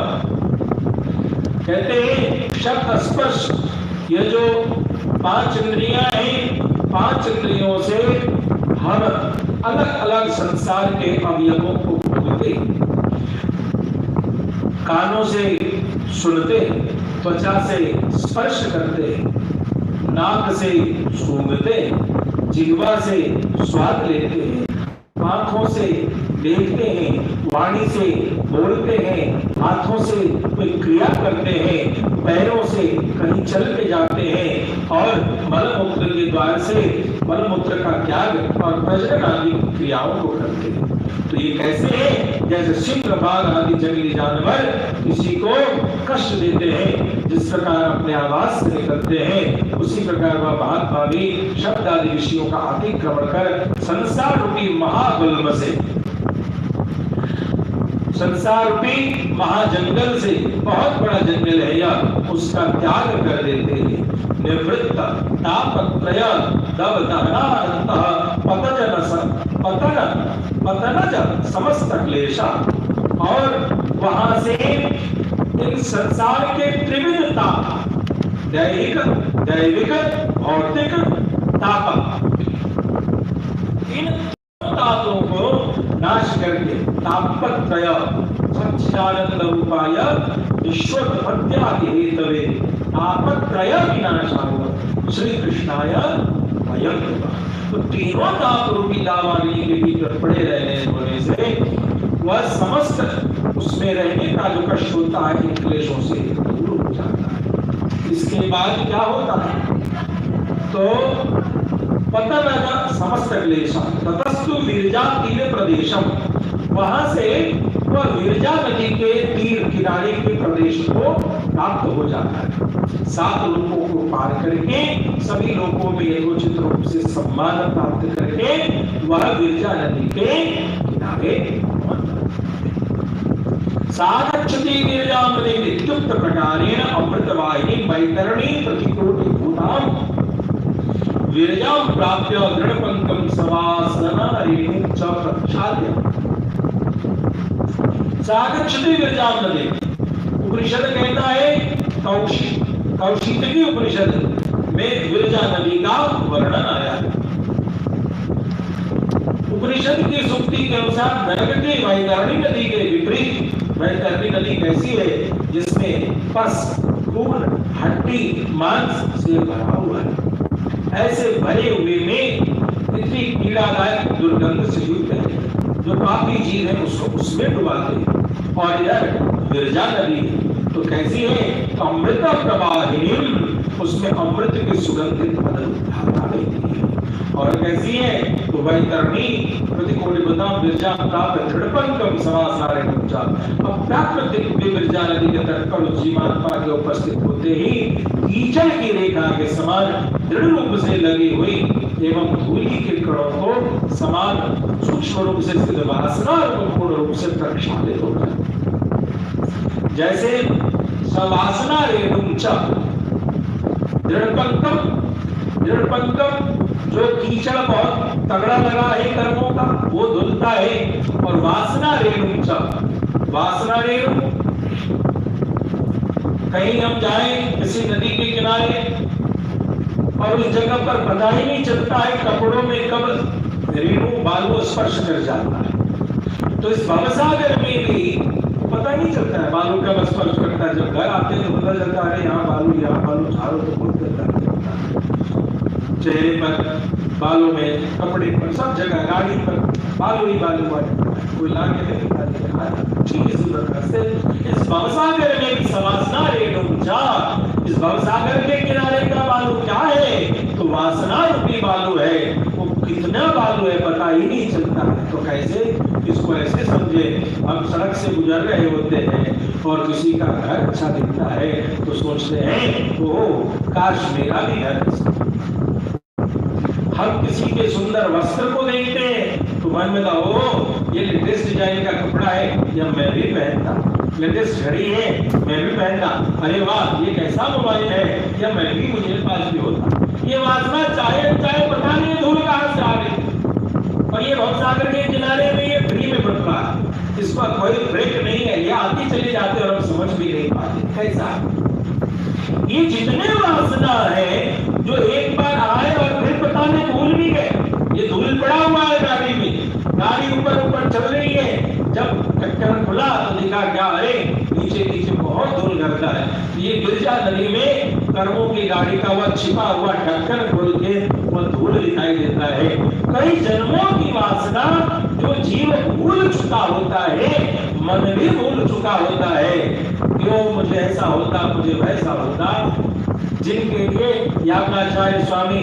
कहते हैं शब्द स्पर्श, ये जो 5 इंद्रियां हैं, 5 इंद्रियों से हम अलग अलग संसार के अवयवों को भोगते, कानों से सुनते, त्वचा से स्पर्श करते, नाक से सूंघते, जिह्वा से स्वाद लेते हैं, आंखों से देखते हैं, वाणी से बोलते हैं, हाथों से कोई क्रिया करते हैं, पैरों से कहीं चल के जाते हैं, और मलमूत्र के द्वार से मलमूत्र का त्याग और प्रजनन आदि क्रियाओं को करते हैं। तो ये कैसे है? जैसे सिंह बाघ आदि जंगली जानवर किसी को कष्ट देते हैं, जिस प्रकार अपने आवाज से निकलते हैं, उसी प्रकार वह महात्मा भी शब्द आदि विषयों का अतिक्रमण कर संसार रूपी महागुल्म से, संसार रूपी महाजंगल से, बहुत बड़ा जंगल है यह, उसका त्याग कर देते हैं। निवृत्त तापत्रय दव दहनानंत पतनज समस्त क्लेशा, और वहां से इन संसार के त्रिविध ताप, दैहिक, दैविक, भौतिक ताप, इन तापों को नाश करके तापत्रय सच्चिदानंद रूपाय विश्वोत्पत्त्यादि हेतवे तापत्रय विनाशाय श्री कृष्णाय वयं नमः। तो तीनों ताप रूपी दावाग्नि के भीतर पड़े रहने होने से वह समस्त उसमें रहने का जो कष्ट होता है इन क्लेशों से दूर हो जाता है। इसके बाद क्या होता है तो पतनज समस्त क्लेशा ततस्तु विरजा तीर प्रदेशम, वहां से वह विरजा नदी के तीर किनारे के प्रदेश को प्राप्त हो जाता है। 7 लोकों को पार करके सभी लोकों में यथोचित रूप से सम्मान प्राप्त करके वह विरजा नदी के किनारे सागच्छति विरजाम नदी इत्युक्त प्रकारेण अमृतवाहिनी वैतरणी प्रतिकोटि भूताम विरजाम प्राप्य दृढ़पंकम सवासना रेणु च प्रक्षाल्य। सागच्छति विरजाम नदी, उपनिषद कहता है कौशितकी उपनिषद में विरजा नदी का वर्णन आया है। उपनिषद की सूक्ति के अनुसार नरक के वैतरणी नदी के विपरीत वैतरणी नदी कैसी है जिसमें पस, खून, हड्डी, मांस से भरा हुआ है। ऐसे भरे हुए में इतनी पीड़ादायक दुर्गंध से युक्त है, जो पापी जीव है उसको उसमें डुबाते हैं। और इधर विरजा नदी है तो कैसी है तो अमृत प्रवाहिनी, उसमें अमृत की सुगंधित धारा बहती है। और कैसी है तो वैतरणी प्रतिकोटि भूताम विरजा प्राप्त दृढ़पंकम सवासारे ऊंचा। अब प्राकृतिक विरजा नदी के तट पर जीवात्मा के उपस्थित होते ही कीचड़ की रेखा के समान दृढ़ रूप से लगी हुई एवं धूलि के कणों को समान सूक्ष्म रूप से स्थित वासना पूर्ण रूप से प्रक्षालित होता है। जैसे सवासना रेणुंचा दृढ़पंकम जो कीचड़ बहुत तगड़ा लगा है कर्मों का वो धुलता है, और वासना रेणु कहीं हम जाएं किसी नदी के किनारे और उस जगह पर पता ही नहीं चलता है कपड़ों में कब रेणु बालू स्पर्श कर जाता है। तो इस भवसागर में भी पता नहीं चलता है बालू कब स्पर्श करता है। जब घर आते हैं तो पता चलता है यहाँ बालू झाड़ो तो बहुत चेहरे पर, बालों में, कपड़े पर, सब जगह, गाड़ी पर बालू ही बालू कोई लाके नहीं निकालेगा। ठीक इसी प्रकार से इस भवसागर में भी समासना रेणु जा, इस भवसागर के किनारे का बालू क्या है तो वासना रूपी बालू है। वो कितना बालू है पता ही नहीं चलता है। तो कैसे इसको ऐसे समझे, हम सड़क से गुजर रहे होते हैं और किसी का घर अच्छा दिखता है तो सोचते हैं ओ काश मेरा भी घर। हम किसी के सुंदर वस्त्र को देखते हैं तो मन में था ओ ये लेटेस्ट डिजाइन का कपड़ा है या मैं भी पहनता, लेटेस्ट घड़ी है मैं भी पहनता, अरे वाह ये कैसा मोबाइल है या मैं भी, मुझे पास भी होता। ये वासना चाहे चाहे पता नहीं धूल कहां से आ गई। और ये भवसागर के किनारे में ये फ्री में बढ़ रहा है, इसका कोई ब्रेक नहीं है, ये आती चले जाते और हम समझ भी नहीं पाते कैसा। ये जितने वासना है जो एक बार आए और फिर पता नहीं भूल भी गए। ये धूल पड़ा हुआ है गाड़ी में, गाड़ी ऊपर ऊपर चल रही है, जब ढक्कन खुला तो दिखा क्या अरे नीचे नीचे बहुत धूल करता है। ये गिरजा नदी में कर्मों की गाड़ी का वह छिपा हुआ ढक्कन खोल के वह धूल दिखाई देता है। कई जन्मों की वासना जो जीव भूल चुका होता है, मन भी भूल चुका होता है। क्यों मुझे ऐसा होता, मुझे वैसा होता। जिनके लिए याज्ञाचार्य स्वामी,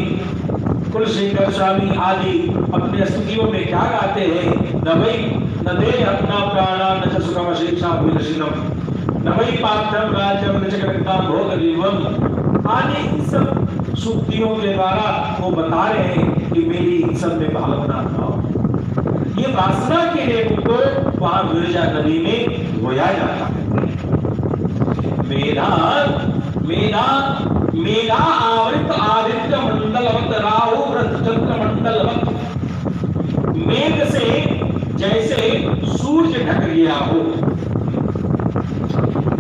कुलशेखर स्वामी आदि अपने स्तुतियों में क्या गाते हैं, न वै न दे अपना प्राणा न च सुखम शिक्षा विलसिनम, न वै पार्थम राज्यम न च कृताम भोग जीवम आदि इन सब सूक्तियों के द्वारा वो बता रहे हैं कि मेरी इन सब में भावना था। ये वासना के रेणु को वहां गिरजा नदी में धोया जाता है। मेधा मेधा मेघा आवृत आदित्य मंडलवत राहु व्रत चंद्र मंडलवत, मेघ से जैसे सूर्य ढक गया हो,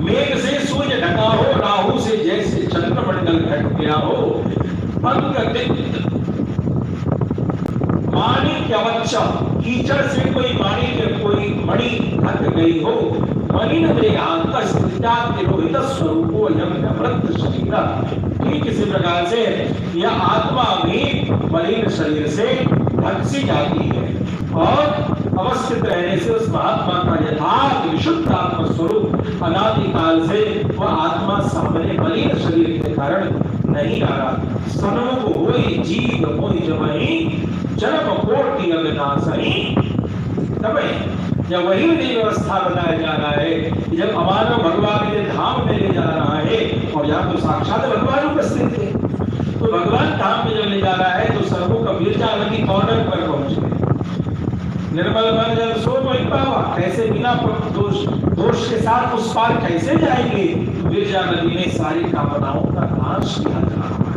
मेघ से सूर्य ढका हो, राहु से जैसे चंद्रमंडल ढक गया हो, पंकदित माणिक्यवच्च कीचड़ से कोई माणिक्य कोई मणि ढक गई हो, मलिन देहांत तिरोहित स्वरूपो यम अमृत शरीर। ठीक इसी प्रकार से यह आत्मा भी मलिन शरीर से ढक सी जाती है और अवस्थित रहने से उस महात्मा का यथार्थ विशुद्ध आत्म स्वरूप अनादिकाल से वह आत्मा सामने मलिन शरीर के कारण नहीं आ रहा। सनमुख होई जीव मोहि जमहि जन्म कोटि अविनाशहि। तब जब वही व्यवस्था बताया जा रहा है कि जब हमारा भगवान के धाम में ले जा रहा है और यहाँ तो साक्षात भगवान उपस्थित थे, तो भगवान धाम में जब ले जा रहा है तो सर्वों का गिरजा नदी कॉर्नर पर पहुंचे। निर्मल मन जब सो नहीं पावा, कैसे बिना दोष के साथ उस पार कैसे जाएंगे। गिरजा नदी में सारी कामनाओं का नाश किया जा रहा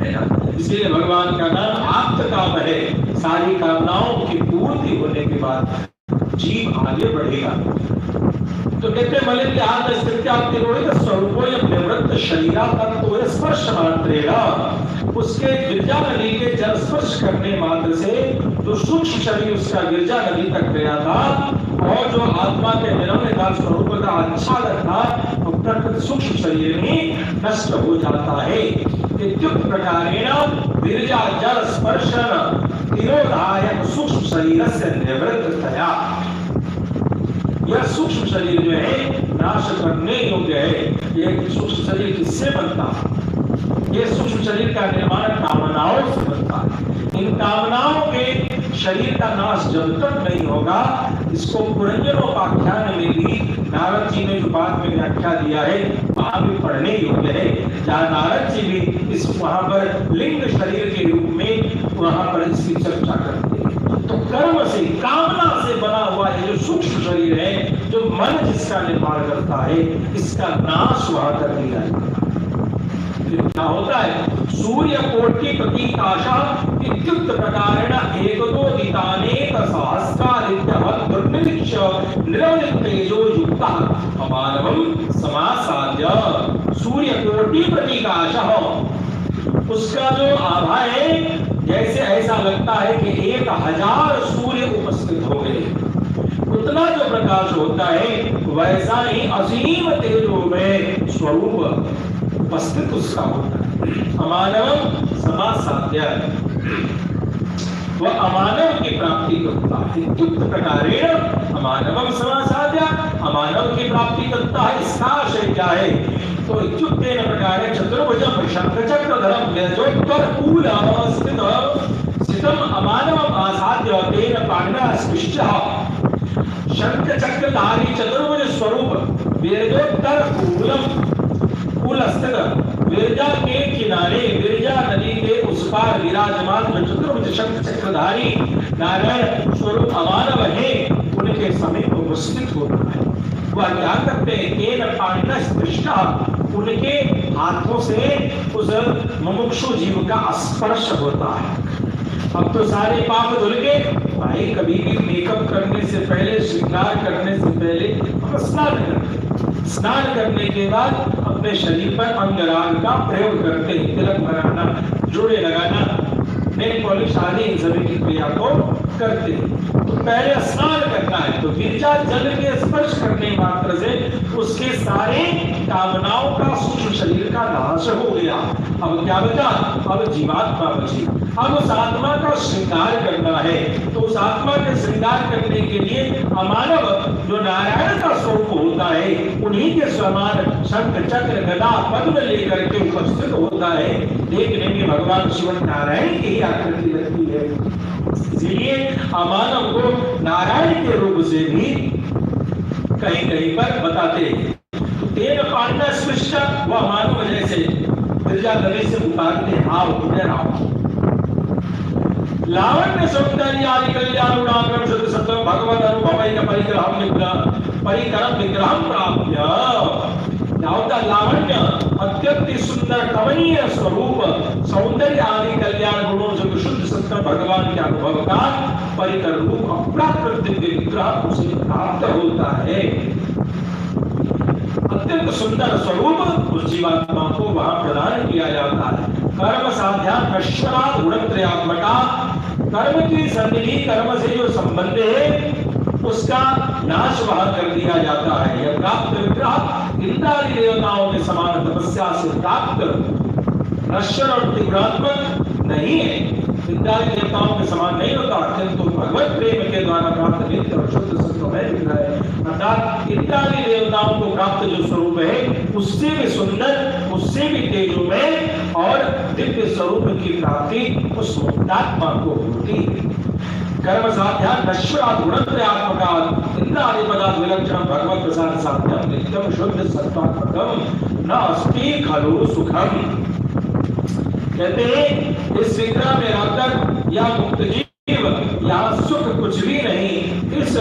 है। इसलिए भगवान का नाम आप्त काम है। सारी कामनाओं की पूर्ति होने के बाद जीव आगे बढ़ेगा। तो कहते मलिन के हाथ स्थित्यातिरोहित स्वरूपोयम निवृत्त शरीरा तत्व स्पर्श मात्रेगा, उसके गिरजा नदी के जल स्पर्श करने मात्र से जो सूक्ष्म शरीर उसका गिरजा नदी तक गया था और जो आत्मा के निरंतर स्वरूप का आच्छादन था वो प्रकृत सूक्ष्म शरीर में नष्ट हो जाता है। इत्युक्त प्रकारेण गिरजा जल स्पर्शन तिरोधायक सूक्ष्म शरीर से निवृत्ततया, यह सूक्ष्म शरीर जो है नाश करने योग्य है। यह सूक्ष्म शरीर किससे बनता है? यह सूक्ष्म शरीर का निर्माण कामनाओं से बनता है। इन कामनाओं के शरीर का नाश जब तक नहीं होगा, इसको पुरंजनोपाख्यान में भी नारद जी ने जो बाद में व्याख्या दिया है वहां भी पढ़ने योग्य है, जहाँ नारद जी भी इस वहां पर लिंग शरीर के रूप में वहां पर इसकी चर्चा करते हैं। तो कर्म से कामना से बना हुआ ये जो सूक्ष्म शरीर है, जो मन जिसका निर्माण करता है, इसका नाश वहां कर दिया जाता है। क्या होता है? सूर्य कोटि प्रतीकाशा इत्युक्त प्रकारेण एकदो दितानेक सहस्रादित्यवत् दुर्निरीक्ष्य निरवधिक तेजो युक्तः अमानवं समासाद्य सूर्यकोटि प्रतीकाशः, उसका जो आभा है जैसे ऐसा लगता है कि 1000 सूर्य उपस्थित हो गए, उतना जो प्रकाश होता है वैसा ही असीम तेजो में स्वरूप उपस्थित उसका होता है। अमानव समासाद्य, वह अमानव की प्राप्ति करता है। इत्युक्त प्रकारेण अमानवम समासाद्य, अमानव की प्राप्ति करता है। इसका आशय क्या है? तो इत्युक्तेन प्रकारे चतुर्भुजं शंखचक्रधरं यजोत्तरकूलं स्थितम् अमानवम् आसाद्य तेन पाणिना स्पृश्यः। शंखचक्रधारी चतुर्भुज स्वरूप विरजोत्तर कूल स्थित विरजा के किनारे, विरजा नदी के उस पार विराजमान जो चतुर्भुज शंख चक्रधारी नारायण स्वरूप अमानव है, उनके समीप उपस्थित होता है। वह क्या करते हैं? केन पाणिना स्पृष्टा, उनके हाथों से उस मुमुक्षु जीव का स्पर्श होता है। अब तो सारे पाप धुल गए भाई। कभी भी मेकअप करने से पहले, श्रृंगार करने से पहले हम स्नान करते, स्नान करने के बाद अपने शरीर पर अंगराग का प्रयोग करते हैं। तिलक लगाना, जोड़े लगाना, नेल पॉलिश आदि इन सभी की क्रिया को करते हैं। तो पहले स्नान करना है, तो विरजा जल के स्पर्श करने मात्र से उसके सारे कामनाओं का, सूक्ष्म शरीर का नाश हो गया। अब क्या बचा? अब जीवात्मा बची। अब उस आत्मा का श्रृंगार करना है, तो उस आत्मा के श्रृंगार करने के लिए अमानव जो नारायण का स्वरूप होता है, उन्हीं के समान शंख चक्र गदा पद्म लेकर के उपस्थित होता है। देखने में भगवान शिव नारायण की ही आकृति लगती है, इसलिए अमानव को नारायण के रूप से भी कहीं कहीं पर बताते हैं। तेन पाणिना स्पृष्टा, वह मानव जैसे विरजा नदी से उतारते हैं, आओ इधर आओ। लावण्य सौंदर्य आदि कल्याण गुणाक्रम शुद्ध सत्व भगवत अनुभवैक परिग्रहम विग्रहम प्राप्य, क्या होता है? लावण्य अत्यंत सुंदर कमनीय स्वरूप, सौंदर्य आदि कल्याण गुणों से शुद्ध सत्व भगवान के अनुभव का परिकर रूप अप्राकृतिक विग्रह उसे प्राप्त होता है। अत्यंत सुंदर स्वरूप उस जीवात्मा को वहां प्रदान किया जाता है। कर्म साध्या नश्वरात् गुणत्रयात्मका, कर्म की संधि, कर्म से जो संबंध है उसका नाश वहां कर दिया जाता है। यह प्राप्त विग्रह इंद्रादि देवताओं के समान तपस्या से प्राप्त नश्वर और तीव्रात्मक नहीं है, इंद्रादि देवताओं के समान नहीं होता, किंतु भगवत प्रेम के द्वारा प्राप्त नित्य और शुद्ध सत्वमय विग्रह है। अर्थात इंद्रादि देवताओं को प्राप्त जो स्वरूप है उससे भी सुंदर, उससे भी तेजोमय और दिव्य स्वरूप की प्राप्ति उस मुक्तात्मा को होती है। कर्म साध्या नश्वरात् गुणत्रयात्मकात् इंद्रादि पदात् विलक्षणं भगवत प्रसाद साध्यं नित्यं शुद्ध सत्वात्मकं न अस्ति खलु सुखम। कहते हैं इस विग्रह में रहकर या मुक्त जीव या सुख कुछ भी नहीं, इस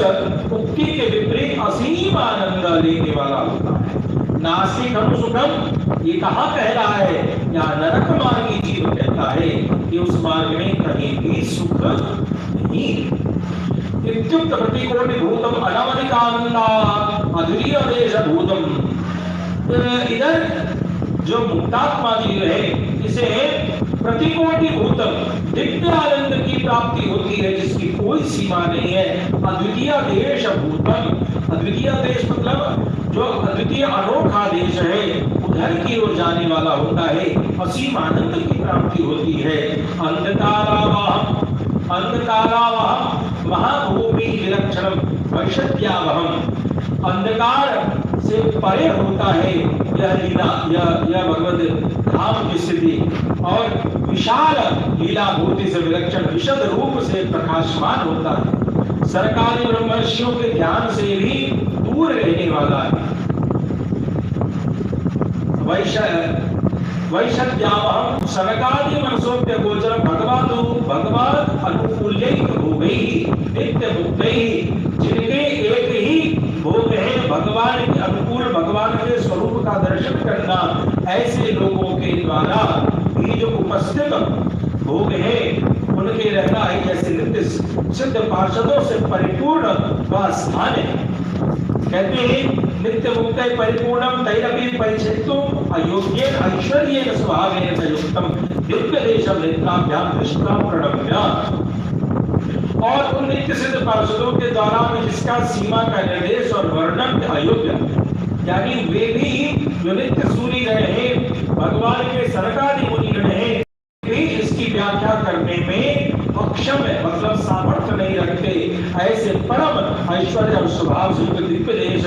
मुक्ति के विपरीत असीम आनंद लेने वाला होता है। नासिकम सुखम, ये कहाँ कह रहा है? या नरक मार्गी जीव कहता है कि उस मार्ग में कहीं भी सुख नहीं। इत्युक्त प्रतिकोटि भूतम अनवधिकानंदा अद्वितीय देश भूतम। इधर जो मुक्तात्मा जीव है इसे प्रतिकोटि भूतम, दिव्य आनंद की प्राप्ति होती है जिसकी कोई सीमा नहीं है। अद्वितीय देश भूतम, अद्वितीय देश मतलब जो अद्वितीय अनोखा देश है उधर की ओर जाने वाला होता है, असीम आनंद की प्राप्ति होती है। अंधकारावहम, अंधकारावहम महाभूमि विलक्षणम वैशत्यावहम, अंधकार से परे होता है यह लीला, यह भगवत धाम की स्थिति, और विशाल लीला भूति से विलक्षण विशद रूप से प्रकाशमान होता है। सरकारी ब्रह्मर्षियों के ध्यान से भी दूर रहने वाला है। वैशद्यावहम सनकादि मनसोप्य गोचरम भगवान अनुकूल्यैक भोगैः नित्य मुक्तैः, जिनके एक ही भोग है भगवान के अनुकूल, भगवान के स्वरूप का दर्शन करना, ऐसे लोगों के द्वारा ये जो उपस्थित भोग है उनके रहना है जैसे नित्य सिद्ध पार्षदों से परिपूर्ण वह स्थान है। कहते हैं नित्य मुक्त परिपूर्णम तैरपि परिचित्तुम अयोग्येन ऐश्वर्येन स्वभावेन च युक्तम दिव्य देशम नेत्राभ्याम दृष्ट्वा प्रणम्य। और उन नित्य सिद्ध पार्षदों के द्वारा में जिसका सीमा का निर्देश और वर्णन अयोग्य, यानी वे भी जो नित्य सूरी रहे भगवान के सरकारी मुनि रहे भी इसकी व्याख्या करने में अक्षम है, मतलब सामर्थ्य नहीं रखते। ऐसे परम ऐश्वर्य और स्वभाव से दिव्य देश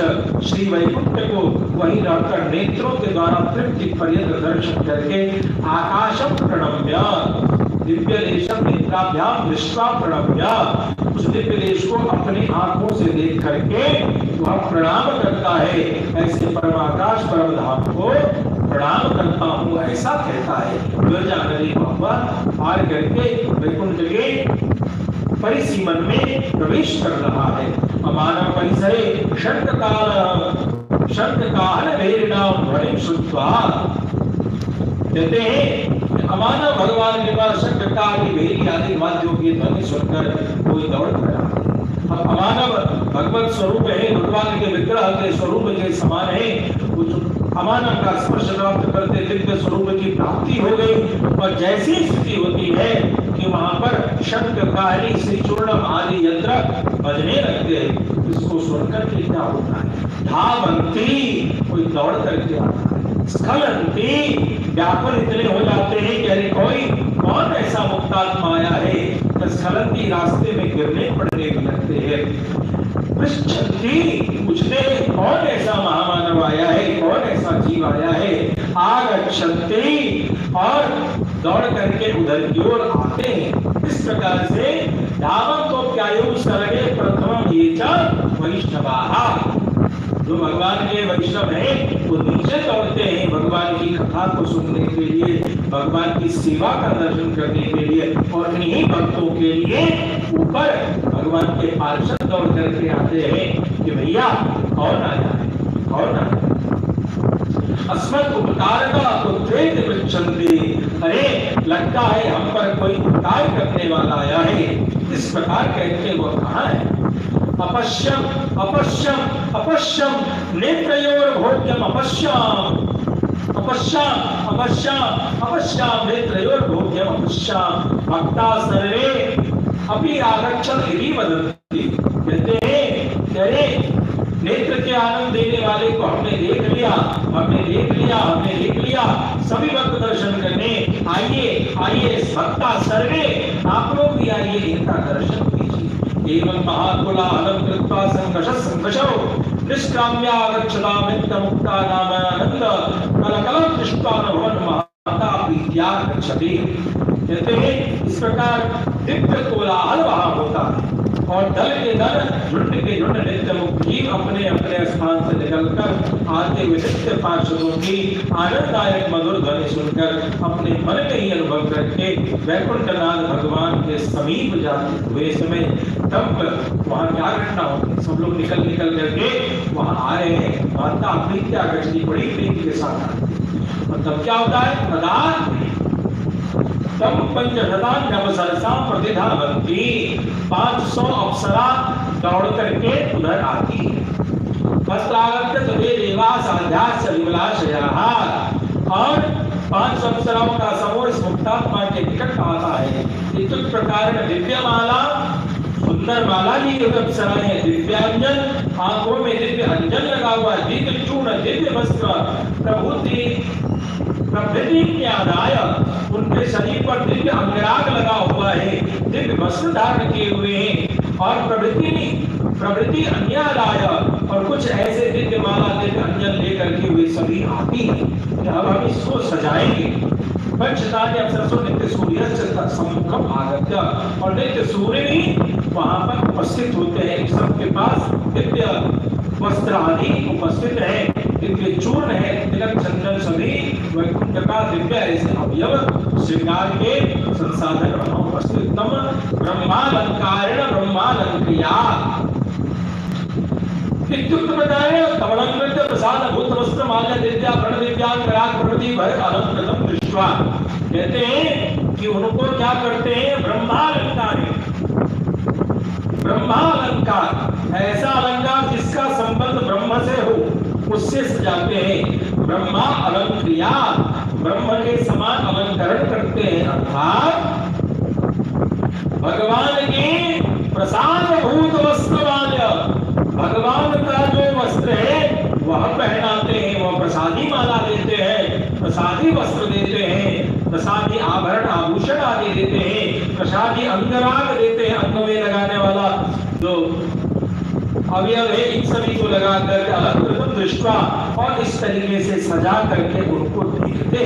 श्री वैकुंठ को वहीं रहकर नेत्रों के द्वारा तृप्ति पर्यंत दर्शन करके आकाशम प्रणम्य, दिव्य देशम नेत्राभ्याम दृष्ट्वा प्रणम्य, उस दिव्य देश को अपनी आंखों से देख करके वह प्रणाम करता है। ऐसे परमाकाश परम धाम को प्रणाम करता हूँ, ऐसा कहता है। जानवी बाबा पार करके वैकुंठ के परिसीमन में प्रवेश कर रहा है। अमानव परिसरे शंखकाल भैरनाम ध्वनिं श्रुत्वा, कहते हैं अमानव भगवान के पास शंखकाल की भेरी आदि वाद्यों की ध्वनि सुनकर कोई दौड़ खड़ा। अब अमानव भगवत स्वरूप है, भगवान के विग्रह के स्वरूप के समान है। अमानव का स्पर्श प्राप्त करते दिव्य स्वरूप की प्राप्ति हो गई। और जैसी स्थिति होती है कि वहां पर शंख काली श्रीचूर्णम आदि यंत्र बजने लगते हैं, इसको सुनकर के क्या होता है? धावंती, कोई दौड़ करके आता है। स्खलंती, व्याकुल इतने हो जाते हैं कि अरे कौन ऐसा मुक्तात्मा आया है। स्खलंती, रास्ते में गिरने पड़ने लगते हैं। पृच्छन्ति, पूछते कौन ऐसा महामानव आया है, कौन ऐसा जीव आया है। आगच्छन्ति, और दौड़ करके उधर की ओर आते हैं। इस प्रकार से धावं तो प्यायु सर्वे प्रथमम ये च वैष्णवाः, जो भगवान के वैष्णव हैं वो नीचे दौड़ते हैं भगवान की कथा को सुनने के लिए, भगवान की सेवा का दर्शन करने के लिए। और इन्हीं भक्तों के लिए ऊपर भगवान के पार्षद दौड़ करके आते हैं कि भैया कौन आया है, कौन आया है। अस्मत् उपकारका पुत्रेति पृच्छन्ति, अरे लगता है हम पर कोई उपकार करने वाला आया है। इस प्रकार कहते वो कहाँ है। अपश्यम अपश्यम अपश्यम नेत्रयोर भोग्यम अपश्याम, अपश्याम अपश्याम अपश्याम नेत्रयोर भोग्यम अपश्याम। भक्ता सर्वे अपि आगच्छन् इति वदन्ति, कहते हैं अरे नेत्र के आनंद देने वाले को हमने देख लिया, हमने देख लिया, हमने देख लिया। सभी भक्त दर्शन करने आइए, आइए भक्ता सर्वे, आप लोग भी आइए, इनका दर्शन कीजिए। एवं महाकुलाहलं कृत्वा संघर्षो निष्काम्या गच्छता नित्य मुक्ता नाम आनंद कलकलं दृष्ट्वा भवन माता प्रीत्या गच्छति। कहते हैं इस प्रकार दिव्य कोलाहल वहां होता है और दल के दल, झुंड के झुंड नित्य मुक्त जीव अपने अपने स्थान से निकलकर आते हुए नित्य पार्षदों की आनंददायक मधुर ध्वनि सुनकर अपने मन में ही अनुभव करके वैकुंठनाथ भगवान के समीप जाते हुए समय तब वहां क्या घटना होती, सब लोग निकल करके वहां आ रहे हैं। माता प्रीत्या गच्छति, बड़ी प्रीति के साथ। और तब क्या होता है, प्रदान तम पंचशतान नवसरसा प्रतिधावन्ति, 500 अप्सरा दौड़ करके उधर आती है। वस्त्रागत्य तदे देवास आध्यास्य विमलाशयाः, और 500 अप्सराओं का समूह इस मुक्तात्मा के निकट आता है। इस प्रकार दिव्यमाला, सुंदर माला ली हुई अप्सराएं, दिव्यांजन, आंखों में दिव्य अंजन लगा हुआ, दिव्य चूर्ण, दिव्य वस्त्र, प्रभृति के आदाय, उनके शरीर पर दिव्य अंगराग लगा हुआ है, दिव्य वस्त्र धारण किए हुए हैं। और प्रभृति अन्यादाय, और कुछ ऐसे दिव्य माला दिव्य अंजन लेकर के वे सभी आती हैं। अब हम इसको सजाएंगे। पंचतानि अप्सरसो नित्य सूर्यस्य सम्मुखम आगत्य, और नित्य सूर्य भी वहां पर उपस्थित होते हैं। सबके पास दिव्य वस्त्र आदि उपस्थित है, दिव्य चूर्ण है, तिलक चंदन सभी वैकुंठ का दिव्य ऐसे अवयव श्रृंगार के संसाधन वहां उपस्थित। तम ब्रह्मालंकारेण ब्रह्मालंकृया इत्युक्त बताए कमलंकृत प्रसाद भूत वस्त्र माल्य दिव्या प्रण दिव्यांगराग प्रभृति भर अलंकृतम दृष्ट्वा, कहते हैं कि उनको क्या करते हैं, ब्रह्मालंकार, ब्रह्मालंकार, ऐसा अलंकार जिसका संबंध ब्रह्म से हो, उससे सजाते हैं। ब्रह्मा अलंक्रिया, ब्रह्म के समान अलंकरण करते हैं, अर्थात भगवान के प्रसाद भूत वस्त्रवाल्य, भगवान का जो वस्त्र है वह पहनाते हैं, वह प्रसादी माला देते हैं, प्रसादी वस्त्र देते हैं, प्रसादी आभरण आभूषण आदि देते हैं, प्रसादी अंगराग देते हैं, अंग में लगाने वाला जो अवयव है इन सभी को लगा कर अलंकृत दृष्टा, और इस तरीके से सजा करके उनको देखते,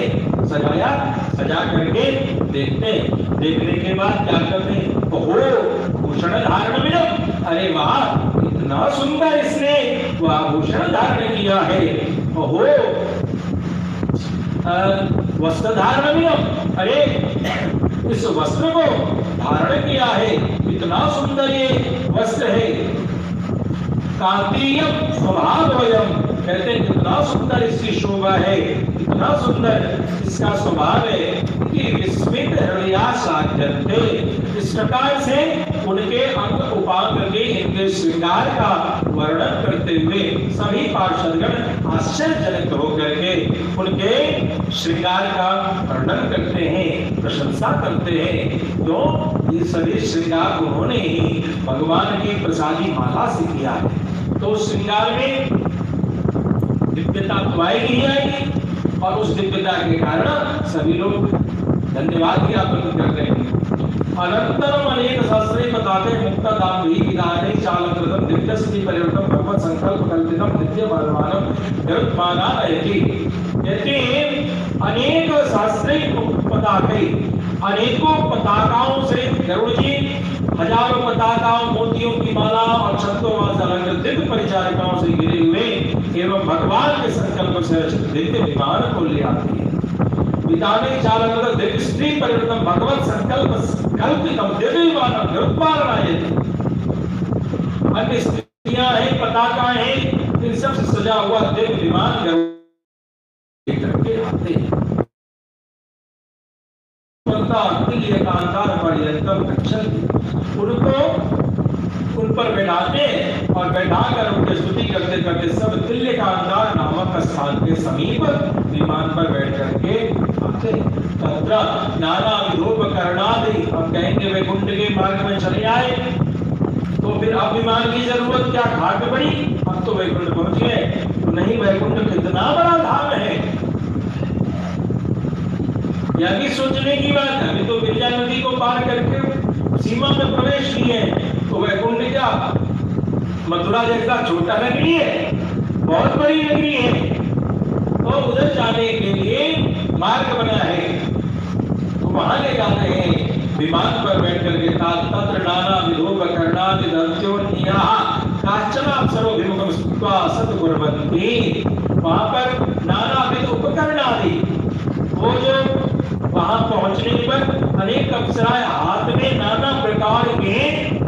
सजाया सजा करके देखते, देखने के बाद क्या करते हैं, ओहो भूषण धारण में, अरे वाह इतना सुंदर इसने वह भूषण धारण किया है, ओहो वस्त्र धारण में, अरे इस वस्त्र को धारण किया है, इतना सुंदर ये वस्त्र है, कांतीय स्वभावयम, कहते हैं कितना सुंदर इसकी शोभा है, कितना सुंदर इसका स्वभाव है कि विस्मित हृदयासाध्यन्ते, इस प्रकार से उनके अंग उपांग के इनके श्रृंगार का वर्णन करते हुए सभी पार्षदगण आश्चर्यजनक होकर के उनके श्रृंगार का वर्णन करते हैं, प्रशंसा करते हैं। क्यों? ये सभी श्रृंगार उन्होंने ही भगवान की प्रसादी माला से किया है, तो श्रृंगार में दिव्यता तो आएगी ही आएगी, और उस दिव्यता के कारण सभी लोग धन्यवाद ज्ञापन कर रहे हैं। अनंतरम अनेक सहस्रे पताके मुक्ता दाम्भी विधाने चालकृतम दिव्यस्ति परिवर्तन भगवत संकल्प कल्पितम दिव्य बलवानम गरुत्मानायति, कहते हैं अनेक सहस्रे पताके, अनेकों पताकाओं से गरुड़ जी हजारों पताकाओं मोतियों की माला और छत्तों अलंकृत दिव्य परिचारिकाओं से घिरे हुए एवं भगवान के संकल्प से रचित दिव्य विमान को ले आती है। विधाने चालकृत दिव्य स्त्री परिवर्तन भगवत संकल्प कल्पितम दिव्य विमानम गरुत्मानायति, अन्य स्त्रियां हैं, पताका हैं, इन सब से सजा हुआ दिव्य विमान करके आते हैं। उनको उन पर बैठाते और बैठाकर उनकी स्तुति करते करते सब तिल्य कांतार नामक स्थान के समीप विमान पर बैठ करके आते। तत्र नाना विधोपकरणादि, हम कहेंगे वैकुंठ के मार्ग में चले आए तो फिर अब विमान की जरूरत क्या, घाट पड़ी, अब तो वैकुंठ पहुंच गए। तो नहीं, वैकुंठ कितना बड़ा धाम है, यह भी सोचने की बात है। अभी तो गिरिजा नदी को पार करके सीमा में प्रवेश किए, तो वैकुंठ क्या मथुरा जैसा छोटा नगरी है, बहुत बड़ी नगरी है, तो उधर जाने के लिए मार्ग बना है, तो वहां ले जाते हैं विमान पर बैठ करके। तत्र नाना विधोपकरणादि दंत्योन्याः काचन अप्सरोभिमुखं स्थित्वा सत्कुर्वन्ति, वहां पर नाना विध उपकरणादि, वो जो वहां पहुंचने पर अनेक अप्सराएं हाथ में नाना प्रकार के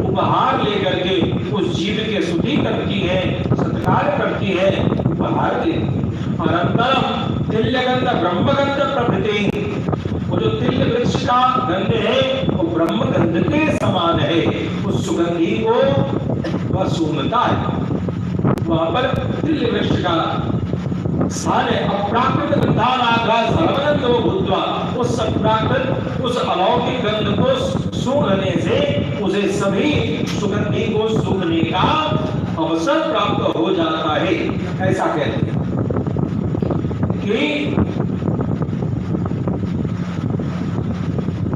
उपहार लेकर के उस जीव की स्तुति करती है, सत्कार करती है, उपहार देती है। अनंतरम तिल्यगंध ब्रह्मगंध प्रभृति, वो जो तिल्य वृक्ष का गंध है वो ब्रह्मगंध के समान है, उस सुगंधी को वह सूंघता है। वहां पर तिल्य वृक्ष का स्थान है। अप्राकृत गंधानाघा सर्वगंधो भूत्वा, उस अप्राकृत उस अलौकिक गंध को सूंघने से उसे सभी सुगंधी को सूंघने का अवसर प्राप्त हो जाता है। ऐसा कहते हैं कि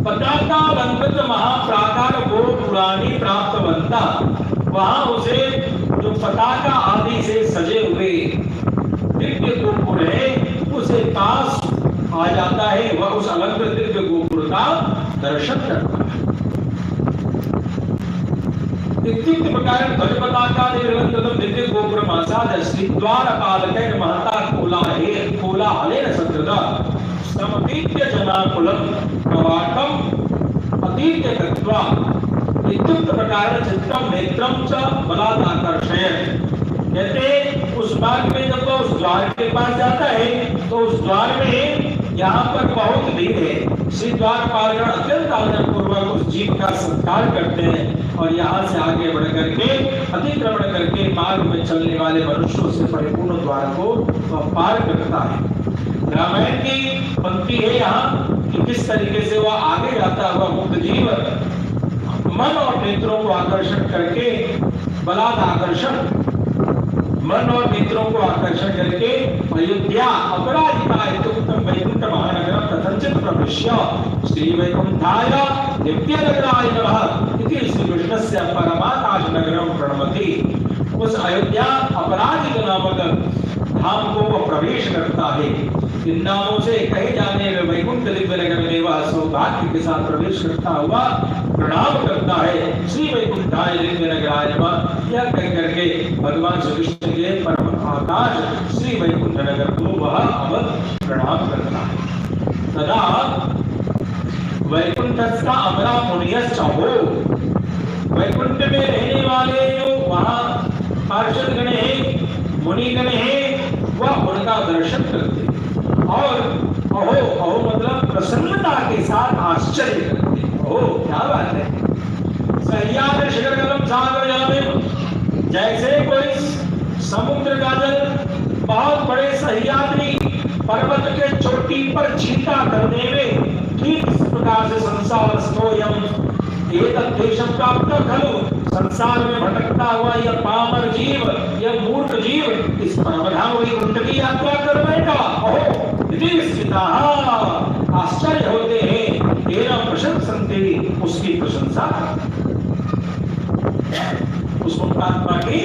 पताका अलंकृत महाप्राकार वो पुरानी प्राप्तवंता, वहां उसे जो पताका आदि से सजे हुए दिव्य गोपुर है उसे पास आ जाता है, वह उस अलंकृत दिव्य गोपुर का दर्शन करता है। इत्युक्त प्रकार ध्वज पताका निर्वंतम दिव्य गोपुर मासाद श्रीद्वार पालकैर महता कोलाहलेन सकृता समतीत्य जनाकुलम कवाटम अतीत्य कृत्वा इत्युक्त प्रकार चित्तम नेत्रम च बलात् आकर्षयत्, कहते उस मार्ग में जब तो उस द्वार के पास जाता है तो उस द्वार में यहाँ पर बहुत भीड़ है। श्री द्वारपालगण अत्यंत आदर पूर्वक उस जीव का सत्कार करते हैं और यहाँ से आगे बढ़ करके अतिक्रमण करके मार्ग में चलने वाले मनुष्यों से परिपूर्ण द्वार को पार करता है। रामायण की पंक्ति है यहाँ कि किस तरीके से वह आगे जाता हुआ मुक्त जीव मन और नेत्रों को आकर्षण करके बलात् आकर्षण मन और नेत्रों को आकर्षण करके अयोध्या अपराजिता इत्युक्तम वैकुंठ महानगर प्रथंचित प्रविश्य श्री वैकुंठाय दिव्य नगराय नमः इति श्री कृष्णस्य परमाकाश नगरम प्रणमति। उस अयोध्या अपराजित नामक धाम को वह प्रवेश करता है। इन नामों से कहे जाने में वैकुंठ दिव्य नगर में वह सौभाग्य के साथ प्रवेश करता हुआ प्रणाम करता है। श्री वैकुंठाय दिव्य नगराय नमः यह कह करके भगवान श्री कृष्ण के परम आकाश श्री वैकुंठ नगर को वह अब प्रणाम करता है। तदा वैकुंठस्था अमरा मुनियश्च हो, वैकुंठ में रहने वाले जो वहाँ पार्षद गण हैं, मुनिगण हैं, वह उनका दर्शन करते और अहो अहो मतलब प्रसन्नता के साथ आश्चर्य करते। ओह क्या बात है। सह्याद्रि शिखर कलम सागर जल में जैसे कोई समुद्र का जल बहुत बड़े सह्याद्रि पर्वत के चोटी पर छींटा करने में ठीक इस प्रकार से संसार स्तोयम एतत् देशं प्राप्त खलु, संसार में भटकता हुआ यह पामर जीव, यह मूर्ख जीव इस परमधाम वैकुंठ की यात्रा कर बैठा। ओहो इति स्थिताः आश्चर्य होते हैं, तेरा प्रशंसन्ते उसकी प्रशंसा, उस मुक्तात्मा की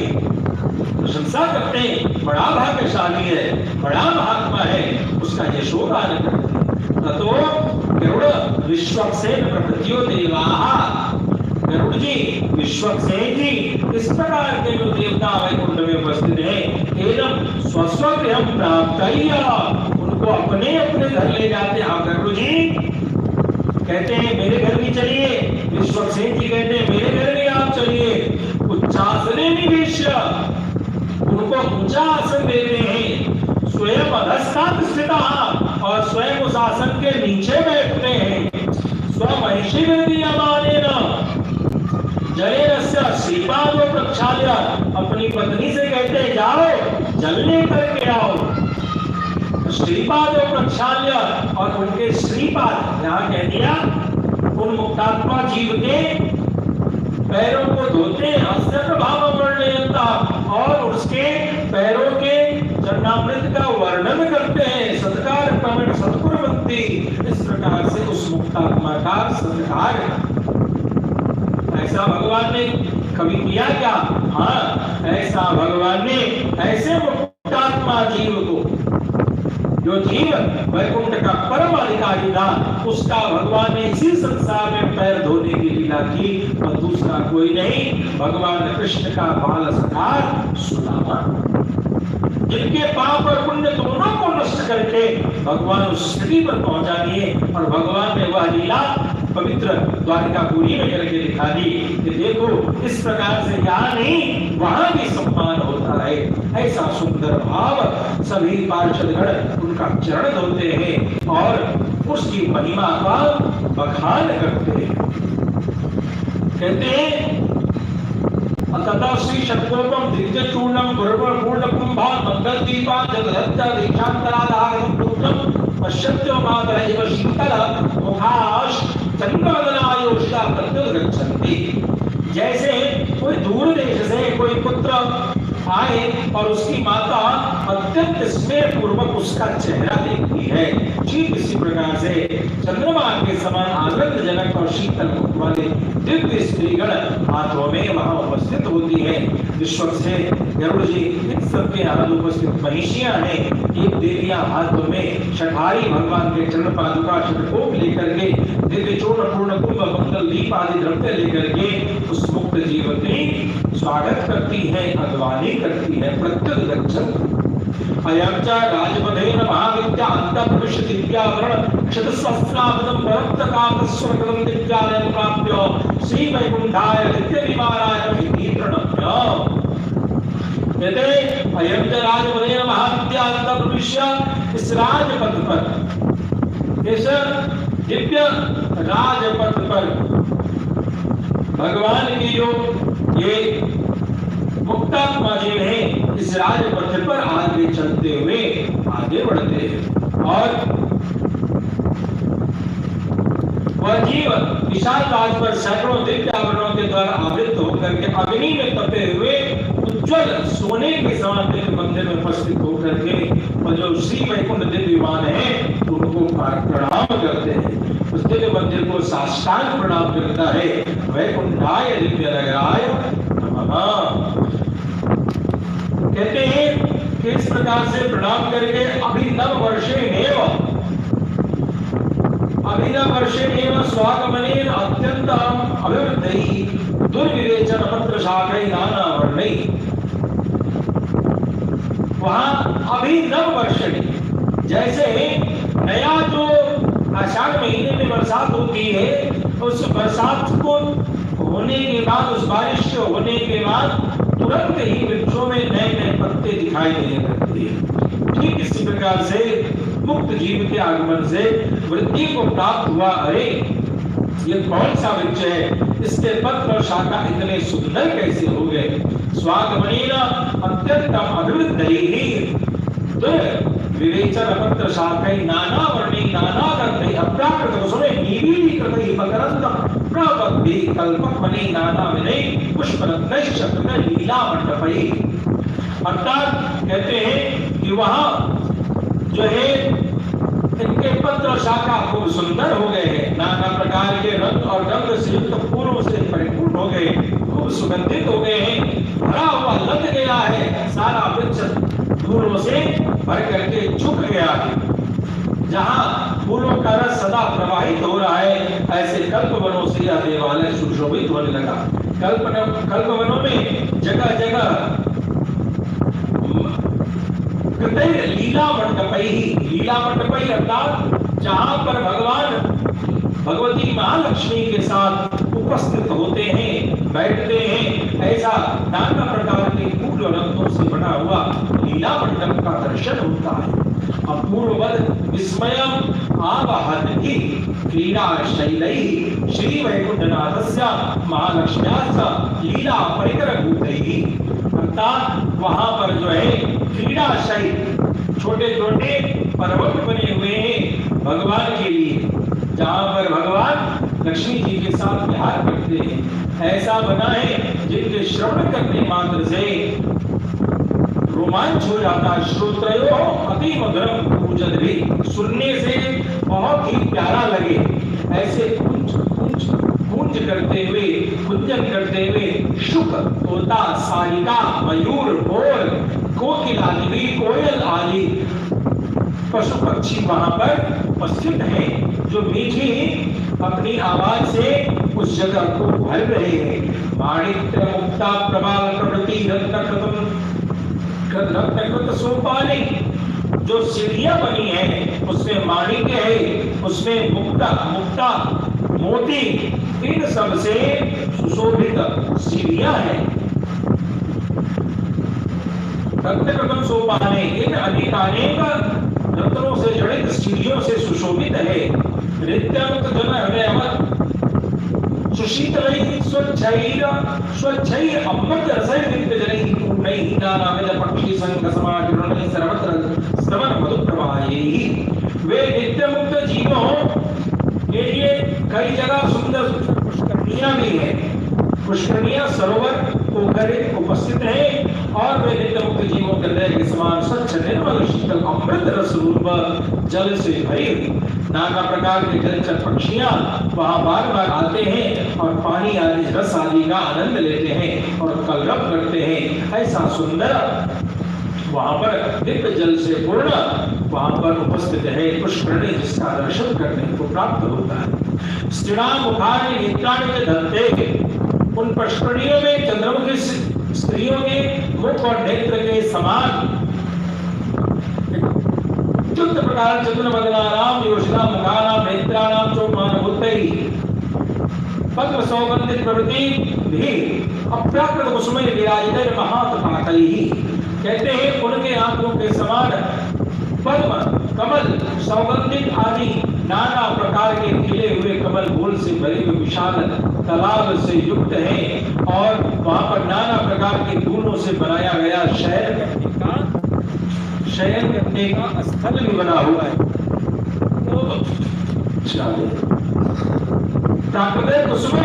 प्रशंसा करते हैं। बड़ा भाग्यशाली है, बड़ा महात्मा है, उसका यशोगान करते हैं। ततो गरुड़ विश्वक्सेन प्रभृत्यो देवाः, गरुड़ जी विश्वक्सेन जी इस प्रकार के जो देवता वैकुंठ में उपस्थित हैं एवं स्वस्वगृहं प्राप्तय्य उनको अपने अपने घर ले जाते हैं। गरुड़ जी कहते हैं मेरे घर भी चलिए, विश्वक्सेन जी कहते हैं मेरे घर भी आप चलिए। उच्चासने निवेश्य उनको ऊंचा आसन देते हैं, स्वयं अधस्तात् स्थितः और स्वयं उस आसन के नीचे बैठते हैं। स्वमहिषी विद्यमानेन जलेनस्य श्रीपादो प्रक्षाल्य अपनी पत्नी से कहते हैं जाओ जल लेकर के आओ। श्रीपादो प्रक्षाल्य और उनके श्रीपाद यहाँ कह दिया उन मुक्तात्मा जीव के पैरों को धोते हैं, भाव वर्णयन्ता और उसके पैरों के चरणामृत का वर्णन करते हैं। सत्कार क्रमेण सत्कुर्वन्ति, इस प्रकार से उस मुक्तात्मा का सत्कार। ऐसा भगवान ने कभी किया क्या? हाँ, ऐसा भगवान ने ऐसे मुक्तात्मा जीव को, जो जीव वैकुंठ का परम अधिकारी था, उसका भगवान ने इसी संसार में पैर धोने की लीला की और दूसरा कोई नहीं, भगवान कृष्ण का बाल सखा सुदामा, जिनके पाप और पुण्य दोनों को नष्ट करके भगवान उस स्थिति पर पहुंचा दिए और भगवान ने वह लीला पवित्र द्वारिकापुरी में करके दिखा दी कि देखो इस प्रकार से यहाँ नहीं वहां भी सम्मान होता है। ऐसा सुंदर भाव सभी पार्षदगण उनका चरण धोते हैं और उसकी महिमा का बखान करते हैं। कहते हैं तथा श्री शतकोपम दिव्य चूर्णम गुरुवर पूर्ण कुंभा मंगल दीपा जगदत्ता दीक्षांतराधारम पूर्णम पश्यत्यो मातर एव शीतल मुखाश चंद्रवदनायोषा प्रत्युगच्छन्ति। जैसे कोई दूर देश से कोई पुत्र आए और उसकी माता अत्यंत स्नेह पूर्वक उसका चेहरा देखती है, ठीक इसी प्रकार से चंद्रमा के समान आनंदजनक और शीतल मुख वाले दिव्य स्त्रीगण हाथों में वहां उपस्थित होती है। विश्वक्सेन गरुड़ जी इन सबके आनंद उपस्थित महिषियां हैं। एक देवियां हाथों में शठारी भगवान के चरण पादुका षटकोप लेकर के दिव्य चूर्ण पूर्ण कुंभ मंगल दीप आदि द्रव्य लेकर के उस मुक्त जीव की स्वागत करती है, अगवानी करती है। प्रत्युगच्छन्ति अयं च राजपदेन महाविद्या अंतःप्रविश्य दिव्यावरण शतसहस्राब्दं भरतकामस्वरकृतं दिव्यालयं प्राप्य श्री वैकुंठाय नित्यनिवाराय इति प्रणम्य। कहते अयं च राजपदेन महाविद्या अंतःप्रविश्य, इस राजपद पर इस दिव्य राजपथ पर भगवान की जो ये मुक्तात्मा जी हैं इस राजपथ पर आगे चलते हुए आगे बढ़ते हैं और वह जीव विशाल राज पर सैकड़ों दिव्य आवरणों के द्वारा आवृत होकर के अग्नि में तपे हुए उज्जवल सोने के समान दिव्य मंदिर में उपस्थित होकर के और जो श्री वैकुंठ दिव्य विमान है उनको प्रणाम करते हैं। उस दिव्य मंदिर को साष्टांग प्रणाम करता है। वैकुंठाय दिव्य नगराय नमः। कहते हैं कि इस प्रकार से प्रणाम करके अभिनव वर्षेणेव स्वागमनेन अत्यंतम अभिवृद्धि दुर्विवेचन पत्र शाखै नाना वर्णै। वहां अभिनव वर्षेणी जैसे नया जो आषाढ़ महीने में बरसात होती है उस बरसात को होने के बाद उस बारिश के होने के बाद तुरंत ही वृक्षों में नए नए पत्ते दिखाई देने लगते हैं। ठीक इसी प्रकार से मुक्त जीव के आगमन से वृद्धि को प्राप्त हुआ। अरे ये कौन सा वृक्ष है, इसके पत्र और शाखा इतने सुंदर कैसे हो गए। स्वागमनेन अत्यंतम अभिवृद्धि विवेचन पत्र शाखै नाना वर्णे नाना गंधै अप्राकृत कुसुमे नीलीकृतै मकरन्दं प्रवद्भिः कल्पकमणि नाना विनय पुष्परत्नैः शतृतै लीला मंडपैः। अर्थात कहते हैं कि वहां जो है इनके पत्र और शाखा खूब सुंदर हो गए हैं, नाना प्रकार के रंग और गंध से युक्त फूलों से परिपूर्ण हो गए, खूब सुगंधित हो गए हैं, भरा हुआ लग गया है, सारा वृक्ष फूलों से भर करके झुक गया है। जहां फूलों का रस सदा प्रवाहित हो रहा है ऐसे कल्पवनों से यह देवालय सुशोभित होने लगा। कल्पवनों में जगह जगह लीला मंडपई अर्थात जहां पर भगवान भगवती महालक्ष्मी के साथ उपस्थित होते हैं, बैठते हैं, ऐसा नाना प्रकार के फूल और रंगों से बना हुआ लीला मंडप का दर्शन होता है। अपूर्ववद विस्मयम् आवहन्ति क्रीडा शैलैः श्री वैकुंठनाथस्य महालक्ष्म्याः लीला परिकरभूतैः। अर्थात वहां पर जो है क्रीडा शैल छोटे छोटे पर्वत बने हुए हैं भगवान के लिए, जहां पर भगवान लक्ष्मी जी के साथ विहार करते हैं। ऐसा बना है जिनके श्रवण करने मात्र से रोमांच हो जाता है। श्रोत्रयो अति मधुरम पूजन भी, सुनने से बहुत ही प्यारा लगे, ऐसे पूज करते हुए पूजन करते हुए शुक तोता सारिका मयूर मोर कोकिल आदि कोयल आदि पशु पक्षी वहां पर उपस्थित हैं जो मीठी अपनी आवाज से उस जगह को भर रहे हैं। माणिक्य मुक्ता प्रबाल प्रवृत्ति रत्नकृत सोपानी जो सीढ़ियां बनी है उसमें माणिक्य है, उसमें मुक्ता मोती, इन सब से सुशोभित सीढ़ियां हैं। रत्नकृत सोपाने इन अनेक रत्नों से जड़ित सीढ़ियों से सुशोभित है। नित्यमुक्त जन हृदयवत् सुशीतलैः स्वच्छैः अमृत रसैः नित्यजनैः पूर्णैः नानाविध पक्षी संग समागमनैः सर्वत्र श्रवण मधु प्रवाहैः। वे नित्यमुक्त जीवों के लिए कई जगह सुंदर पुष्करनियां भी है। पुष्करनियां सरोवर पोखर उपस्थित है और वे नित्यमुक्त जीवों के हृदय के समान स्वच्छ निर्मल शीतल अमृत रस रूप जल से भरी नाना प्रकार के जलचर पक्षियां वहां बार बार आते हैं और पानी आदि रस आदि का आनंद लेते हैं और कलरव करते हैं। ऐसा सुंदर वहां पर दिव्य जल से पूर्ण वहां पर उपस्थित है पुष्करणी, जिसका दर्शन करने को प्राप्त होता है। स्त्रीणां मुखानि नेत्राणि च दन्ते, उन पुष्करणियों में चंद्रमुखी स्त्रियों के मुख और नेत्र के समान चुक्त प्रकार चंद्रवदनानां योजना मुखानां नेत्राणां चोपानभूतैः पद्म सौगंधित प्रवृत्ति भी अप्राकृत कुसुमे विराजितैः महातपातैः। कहते हैं उनके आंखों के समान पद्म कमल सौगंधिक आदि नाना प्रकार के खिले हुए कमल फूल से भरे हुए विशाल तालाब से युक्त है और वहां पर नाना प्रकार के फूलों से बनाया गया शयन करने का स्थल भी बना हुआ है। तो प्राकृतिक कुसुम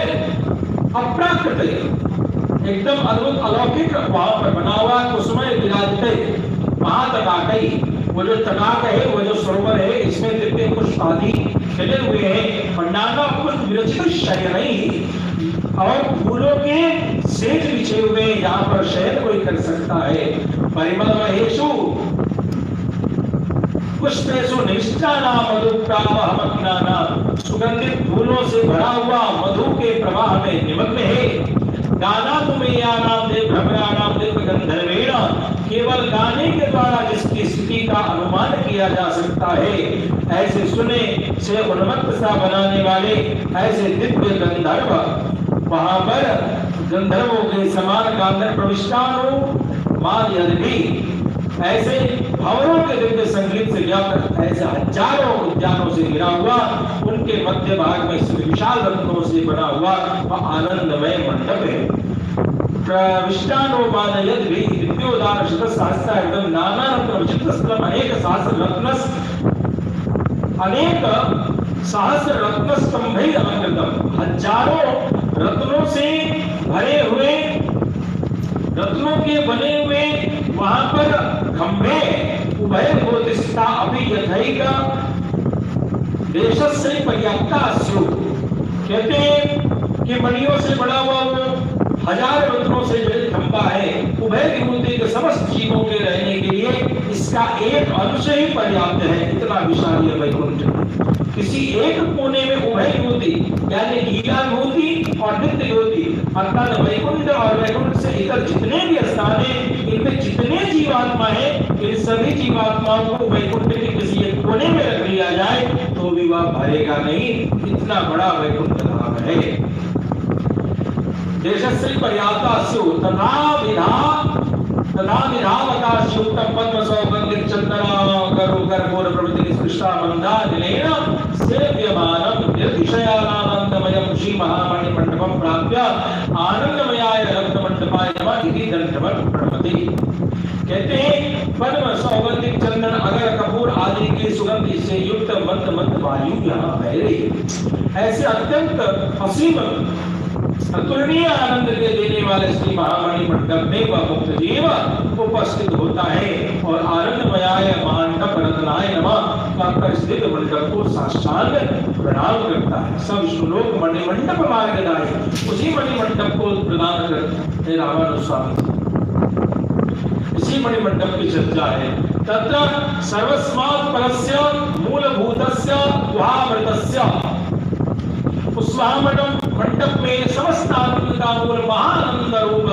अप्राकृत एकदम अद्भुत अलौकिक वहां पर बना हुआ कुसुमय विराजते महातटाकई, वो जो तटाक है, वो जो सरोवर है, इसमें दिव्य पुष्प आदि खिले हुए हैं और नाना पुष्प विरचित शयनई और फूलों के सेज बिछे हुए, यहाँ पर शयन कोई कर सकता है। परिमल महेशु पुष्पेशु निष्ठाना मधुप्रावहमग्नाना, सुगंधित फूलों से भरा हुआ मधु के प्रवाह में निमग्न है। गाना तुमेयानाम देव भ्रमराणाम देव गंधर्वेण, केवल गाने के द्वारा जिसकी स्थिति का अनुमान किया जा सकता है, ऐसे सुने से उन्मत्त सा बनाने वाले ऐसे दिव्य गंधर्व, वहां पर गंधर्वों के समान गांधर्व प्रविष्टानु मान यदि ऐसे भंवरों के दिव्य संगीत से व्याप्त ऐसे हजारों उद्यानों से घिरा हुआ, उनके मध्य भाग में विशाल रत्नों से बना हुआ वह आनंदमय मंडप है। प्रविष्टानुमान यदि दिव्योदार शत सहस्रार्धम नाना रत्न विचित्र स्थलम अनेक सहस्र रत्नस अनेक सहस्र रत्न स्तंभैः अलंकृतम, हजारों रत्नों से भरे हुए, रत्नों के बने हुए वहां पर खंभे उभय भूतिष्ठा अभी यथैक देशस्य पर्याप्ता स्यु, कहते हैं कि मणियों से बड़ा हुआ वो हजार रत्नों से जो खंभा है, उभय विभूति के समस्त जीवों के रहने के लिए इसका एक अंश ही पर्याप्त है। इतना विशाल ये वैकुंठ, किसी एक कोने में उभय विभूति यानी लीला विभूति और नित्य विभूति, अर्थात वैकुंठ और वैकुंठ से इतर जितने भी स्थान है, इनमें जितने जीवात्मा है, इन सभी जीवात्माओं को वैकुंठ के किसी एक कोने में रख लिया जाए तो भी वह भरेगा नहीं, इतना बड़ा वैकुंठ धाम है। देशस्य पर्याप्ता स्यु तथा विधावकाशयुक्तं पद्म सौगंधिक चंदना करो कर्पूर प्रभृति स्पृष्टा मंदानिलेन सेव्यमानं निर्तिशयानंदमयं श्री महामणि मंडपं प्राप्य आनंदमयाय रत्न मंडपाय नमः इति दंडवत् प्रणमति। कहते हैं पद्म सौगंधिक चंदन अगर कपूर आदि की सुगंधि से युक्त मंद मंद वायु यहाँ बह रही है, ऐसे अत्यंत असीम अतुलनीय आनंद के देने वाले श्री महामणि मंडप में वह मुक्त जीव उपस्थित होता है और आनंदमयाय मंडप रत्नाय नमः कहकर स्थित मंडप को साष्टांग प्रणाम करता है। सब श्लोक मणिमंडप मार्गदाय, उसी मणिमंडप को प्रदान करते रामानुज स्वामी, इसी मणिमंडप की चर्चा है। तत्र सर्वस्मात् परस्य मूलभूतस्य द्वामृतस्य, उस मंडप में समस्त आनंद का मूल महानंद रूप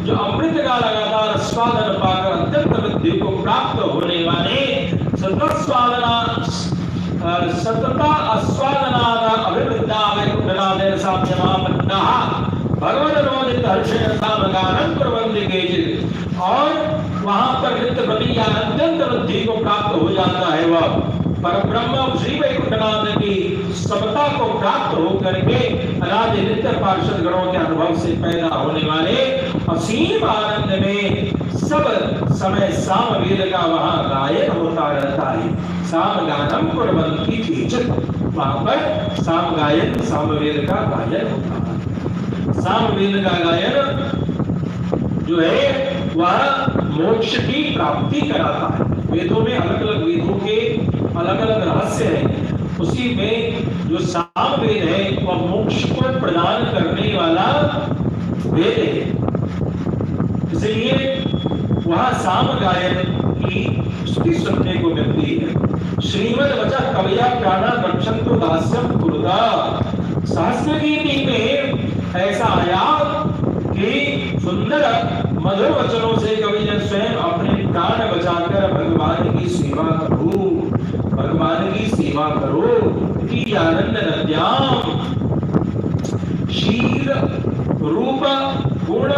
जो अमृत का लगातार स्वादन पाकर अत्यंत बुद्धि को प्राप्त होने वाले सतता अस्वादनाद अभिवृद्धा वैकुंठनादेन साम्यमापन्नः भगवदनोदित हर्षेण सामगानं कुर्वन्ति केचित्, और वहां पर नित्य प्रति अत्यंत बुद्धि को प्राप्त हो जाता है वह परब्रह्म श्री वैकुंठनाथ की समता को प्राप्त होकर के अनादि नित्य पार्षद गणों के अनुभव से पैदा होने वाले असीम आनंद में सब समय साम वेद का वहां गायन होता रहता है। साम गानम कुर्वन्ति केचित्, वहां पर साम गायन साम वेद का गायन होता है। साम वेद का गायन जो है वह मोक्ष की प्राप्ति कराता है। वेदों में अलग अलग वेदों के अलग अलग रहस्य है, उसी में जो साम वेद है वह मोक्ष को प्रदान करने वाला वेद है, इसलिए वह साम गायन की स्तुति सुनने को मिलती है। श्रीमद वचः कवया प्राणा रक्षन्तु दास्यं कुरुता, सहस्र गीति में ऐसा आया कि सुंदर मधुर वचनों से कवि ने स्वयं अपने प्राण बचाकर भगवान की सेवा करो, भगवान की सेवा करो। कि आनंद नद्याम शील रूप गुण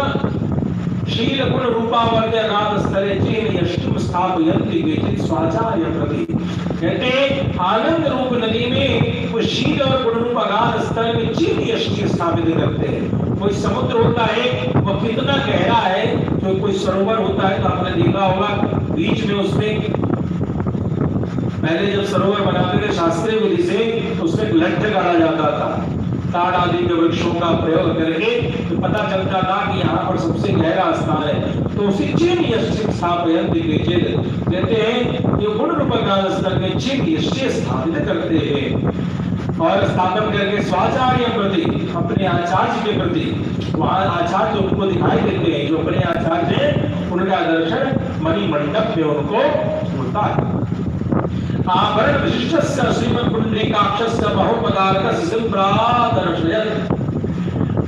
शील गुण रूपावर्त्य गाद स्तरे चेन यश वशिष्ठ स्थापयन्ति केचित् स्वाचार्य प्रति। कहते आनंद रूप नदी में वो शील और गुण रूप अगाध स्थल में चिन्ह यष्टि स्थापित करते हैं। कोई समुद्र होता है वो कितना गहरा है, जो कोई सरोवर होता है तो आपने देखा होगा बीच में उसमें पहले जब सरोवर बनाते थे शास्त्रीय विधि से तो उसमें लट्ठ गाड़ा जाता था, ताड़ आदि के वृक्षों का प्रयोग करके तो पता चलता था कि यहाँ पर सबसे गहरा स्थान है। तो उसी चिन्ह यष्टि स्थापयन्ति केचित्, कहते हैं ये गुण रूप अगाध स्थल में चिन्ह यष्टि स्थापित करते हैं और स्थापन करके स्वाचार्य प्रति, अपने आचार्य के प्रति, वहां आचार्य उनको दिखाई देते हैं, जो अपने आचार्य हैं उनका दर्शन मणिमंडप में उनको होता है। आभरण विशिष्टस्य श्रीमत्पुंडरीकाक्षस्य बहुपदार्थस्य संप्रादर्शयत्,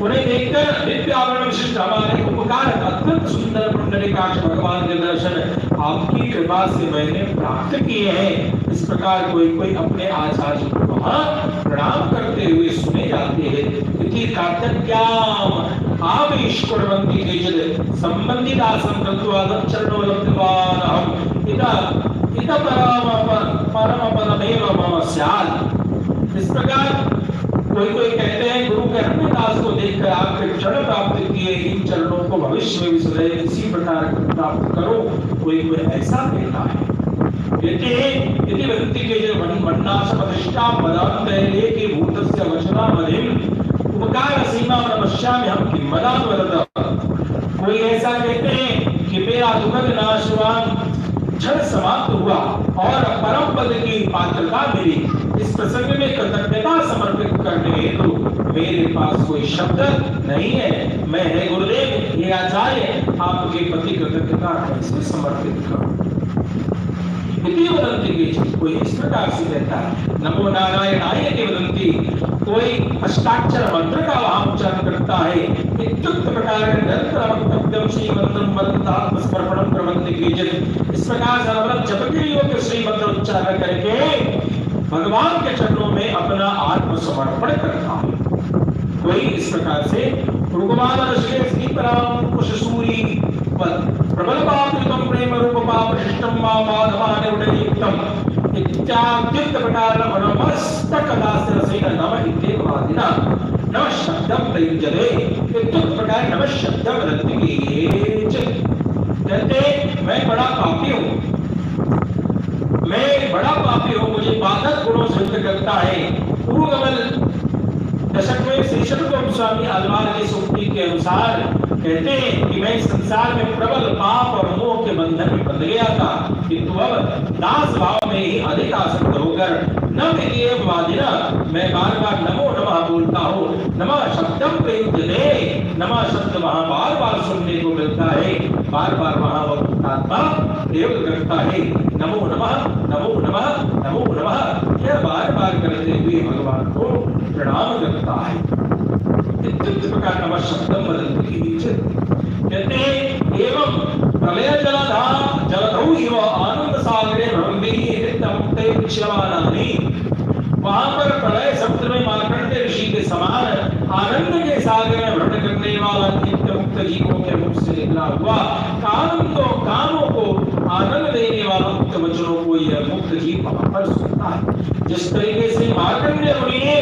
उन्हें देखकर दिव्य आभरण विशिष्ट हमारे उपकार अत्यंत सुंदर पुंडरीकाक्ष भगवान के दर्शन आपकी कृपा से मैंने प्राप्त किए हैं। इस प्रकार कोई कोई अपने आचार्य को वहां प्रणाम करते हुए सुने जाते हैं। इति कार्तज्ञाम आवेश कुर्वन्ति केचित् संबंधितासं कृत्वा तच्चरणो लब्धवानहम् इतः परमपदमेव मम स्यात्। इस प्रकार कोई कोई कहते हैं गुरु के रघुदास को देखकर आपके क्षण प्राप्त किए इन चरणों को भविष्य में भी सदैव इसी प्रकार प्राप्त करो, कोई कोई ऐसा कहता है। कहते हैं यदि व्यक्ति के जो मन्नाश प्रतिष्ठा पदांतैले के भूतस्य वचना मधिम उपकार सीमा नमस्यामि हम किम्मदान वदत। कोई ऐसा कहते हैं कि मेरा दुखद नाशवान क्षण समाप्त हुआ और परम पद की पात्रता मिली। इस प्रसंग में कृतज्ञता समर्पित करने हेतु मेरे पास कोई शब्द नहीं है। मैं है गुरुदेव, ये आचार्य, आपके प्रति कृतज्ञता कैसे समर्पित करूं। इति वदन्ति केचित्, कोई इस प्रकार से कहता है नमो नारायणाय इति वदन्ति, कोई अष्टाक्षर मंत्र का वहां उच्चारण करता है। इत्युक्त प्रकार निरंतर वक्तव्यम श्रीमंत्रम वदन्तात्मसमर्पणम प्रवन्ति केचित्, इस प्रकार सर्वदा जप के योग्य श्री मंत्र उच्चारण करके भगवान के चरणों में अपना आत्मसमर्पण करता है। कोई इस प्रकार से भगवान श्री पराम कुशसूरी प्रबल पापितम प्रेम रूप पापशिष्टम माधवाने उडयुक्तम इत्याद्युक्त प्रकार नमस्तक दासरसेन नमः इत्येवादिना नमः शब्दम प्रयुज्यते। इत्युक्त प्रकार नमः शब्दम वदन्ति केचित्, कहते मैं बड़ा पापी हूँ, मैं बड़ा पापी हूँ, मुझे बाधक गुणों से युक्त करता है। पूर्वगमन दशक में श्री सद्गुरु स्वामी अलवार की सूक्ति के अनुसार कहते हैं कि मैं संसार में प्रबल पाप और मोह के बंधन में बंध गया था, किंतु अब दास भाव में ही अधिक आसक्त होकर न मेरी वादिना मैं बार बार नमो नमः बोलता हूँ। नमः शब्दम प्रयुज्यते, नमः शब्द वहाँ बार बार सुनने को मिलता है, बार बार वहाँ वह आत्मा प्रयोग करता है। नमो नमः नमो नमः नमो नमः, यह बार बार करते हुए भगवान को प्रणाम करता है। इत्युक्त प्रकार नमः शब्दम वदन्ति केचित्, कहते हैं एवं प्रलय जलधौ इव आनंद सागरे भ्रमते विच्यमानानि, वहां पर प्रलय समुद्र में मार्कंडेय ऋषि के समान आनंद के सागर में भ्रमण करने वाला नित्य मुक्त जीवों के मुख से निकला हुआ कानों को आनंद देने वाला मुक्त वचनों को यह मुक्त जीव वहां पर सुनता है। जिस तरीके से मार्कंडेय मुनि ने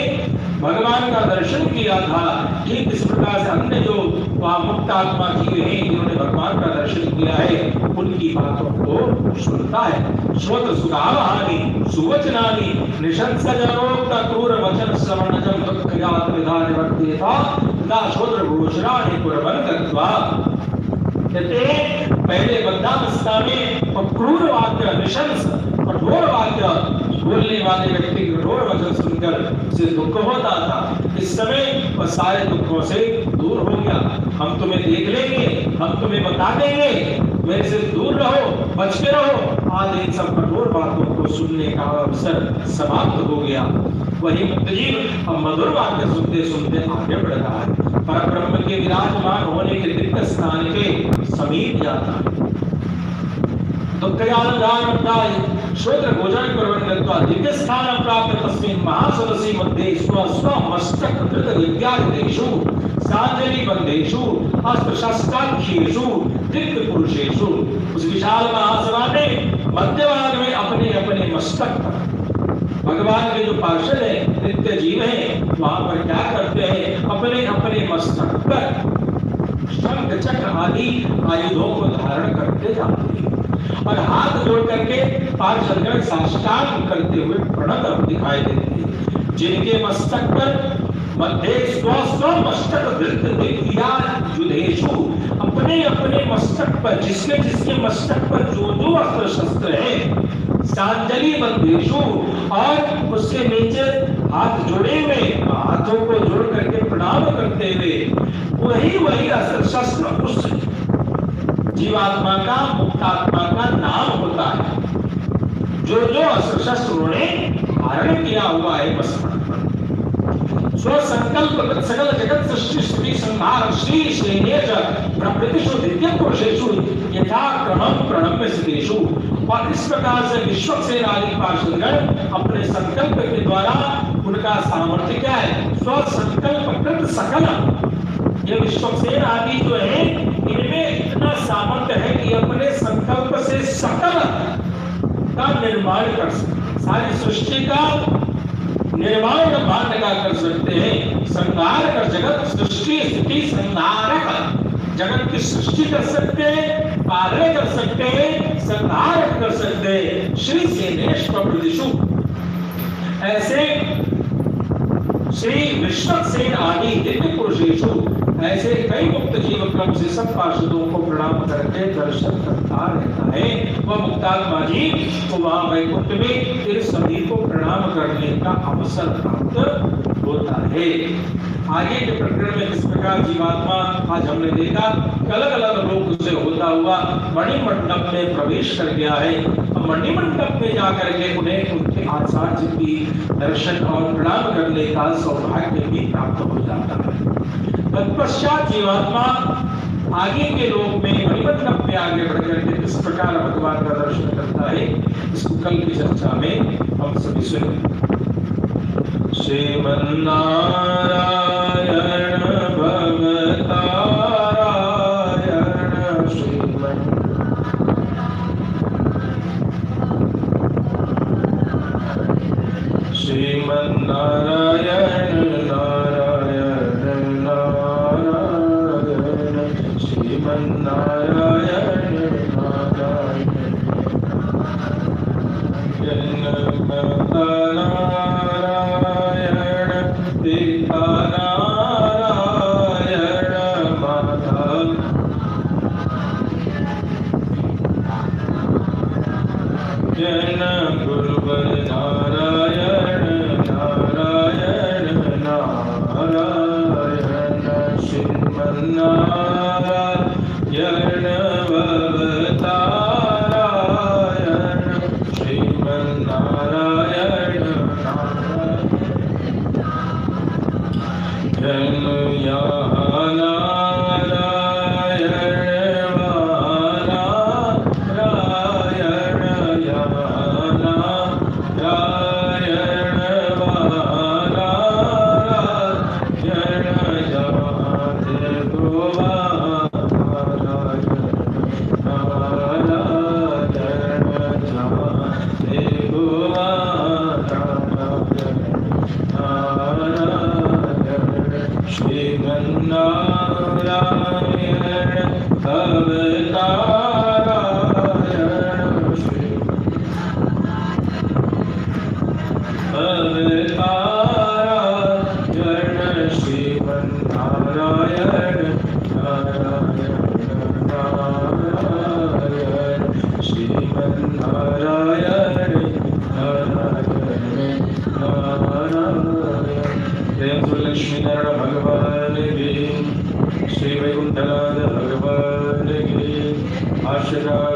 भगवान का दर्शन किया था, ठीक इस प्रकार से अन्य जो वहां मुक्त आत्मा जीव हैं जिन्होंने भगवान का दर्शन किया है उनकी बातों को सुनता है। श्रोत सुगावहानि सुवचनानि निशंसजनोक्त क्रूर वचन श्रवणजं दुःखजात विधान वर्तेता तदा श्रोत्र घोषणानि कुर्वन् गत्वा, कहते पहले बद्धावस्था में क्रूर वाक्य निशंस कठोर वाक्य बोलने वाले व्यक्ति कठोर वचन सुनकर उसे दुख होता था, इस समय वह सारे दुखों से दूर हो गया। हम तुम्हें देख लेंगे, हम तुम्हें बता देंगे, मेरे से दूर रहो, बच के रहो, आज इन सब कठोर बातों को सुनने का अवसर समाप्त हो गया। वही मुक्त जीव अब मधुर वाक्य सुनते सुनते आगे बढ़ रहा है, पर ब्रह्म के विराजमान होने के दिव्य स्थान के समीप जाता है। श्रोत्र भोजन कुर्वन् दिव्य स्थान प्राप्त तस्मिन् महासरसी मध्ये स्व मस्तक कृत विद्यादेशु सांजलि बंदेषु अस्त्र शस्त्राख्येषु दिव्य पुरुषेषु। उस विशाल महासभा में मध्य भाग में अपने अपने मस्तक पर भगवान के जो पार्षद है, नित्य जीव है, वहां पर क्या करते हैं, अपने अपने मस्तक पर शंख चक्र आदि आयुधों को धारण करते जाते हैं और हाथ जोड़ करके पार्षदगण साष्टांग करते हुए प्रणत दिखाई देते हैं। जिनके मस्तक पर मध्य स्व स्व मस्तक दिव्या युधेषु, अपने अपने मस्तक पर जिसके जिसके मस्तक पर जो जो अस्त्र शस्त्र है, सांजलि बंदेषु, और उसके नीचे हाथ जोड़े हुए, हाथों को जोड़ करके प्रणाम करते हुए वही वही अस्त्र शस्त्र उस जीवात्मा का, मुक्तात्मा का नाम होता है। जो जो अस्त्र शस्त्र उन्होंने धारण किया हुआ है मस्तक पर, स्व संकल्प सकल जगत सृष्टि स्तुति संहार श्री श्रेणेश प्रकृतिषु दिव्य पुरुषेषु यथा क्रमं प्रणम्य स्थितेषु। और इस प्रकार से विश्वक्सेन आदि पार्षदगण अपने संकल्प के द्वारा, उनका सामर्थ्य क्या है, स्व संकल्प कृत सकल, ये विश्वक्सेन आदि जो है इनमें इतना सामर्थ्य है कि अपने संकल्प से सकल का निर्माण कर सकते, सारी सृष्टि का निर्माण भाग्य का कर सकते हैं, संहार कर, जगत सृष्टि स्थिति संहारक, जगत की सृष्टि कर सकते हैं, पालय कर सकते हैं, संहार कर सकते हैं। श्री सेनेश प्रभृतिषु, ऐसे श्री विश्वक्सेन आदि दिव्य पुरुषेषु, ऐसे कई मुक्त जीव क्रम से सब पार्षदों को प्रणाम करके दर्शन करता रहता है। वह मुक्तात्मा जी तो वहां वैकुंठ में फिर सभी को प्रणाम करने का अवसर प्राप्त होता है। आगे के प्रकरण में किस प्रकार जीवात्मा, आज हमने देखा अलग अलग लोक से होता हुआ मणिमंडप में प्रवेश कर गया है। अब मणिमंडप में जाकर के उन्हें उनके आचार्य की दर्शन और प्रणाम करने का सौभाग्य भी प्राप्त हो जाता है। तत्पश्चात जीवात्मा आगे के लोक में मणिमंडप में आगे बढ़कर के किस प्रकार भगवान का दर्शन करता है, इसको कल की चर्चा में हम सभी सुनेंगे। श्रीमन्नारायण भवतारायण श्रीमन्नारायण नारायण नारायण श्रीमन्नारायण नारायण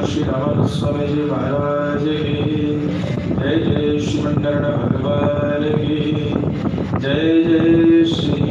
श्री राम स्वामी जी महाराज की जय। जय श्री मंडन भगवान की जय। जय श्री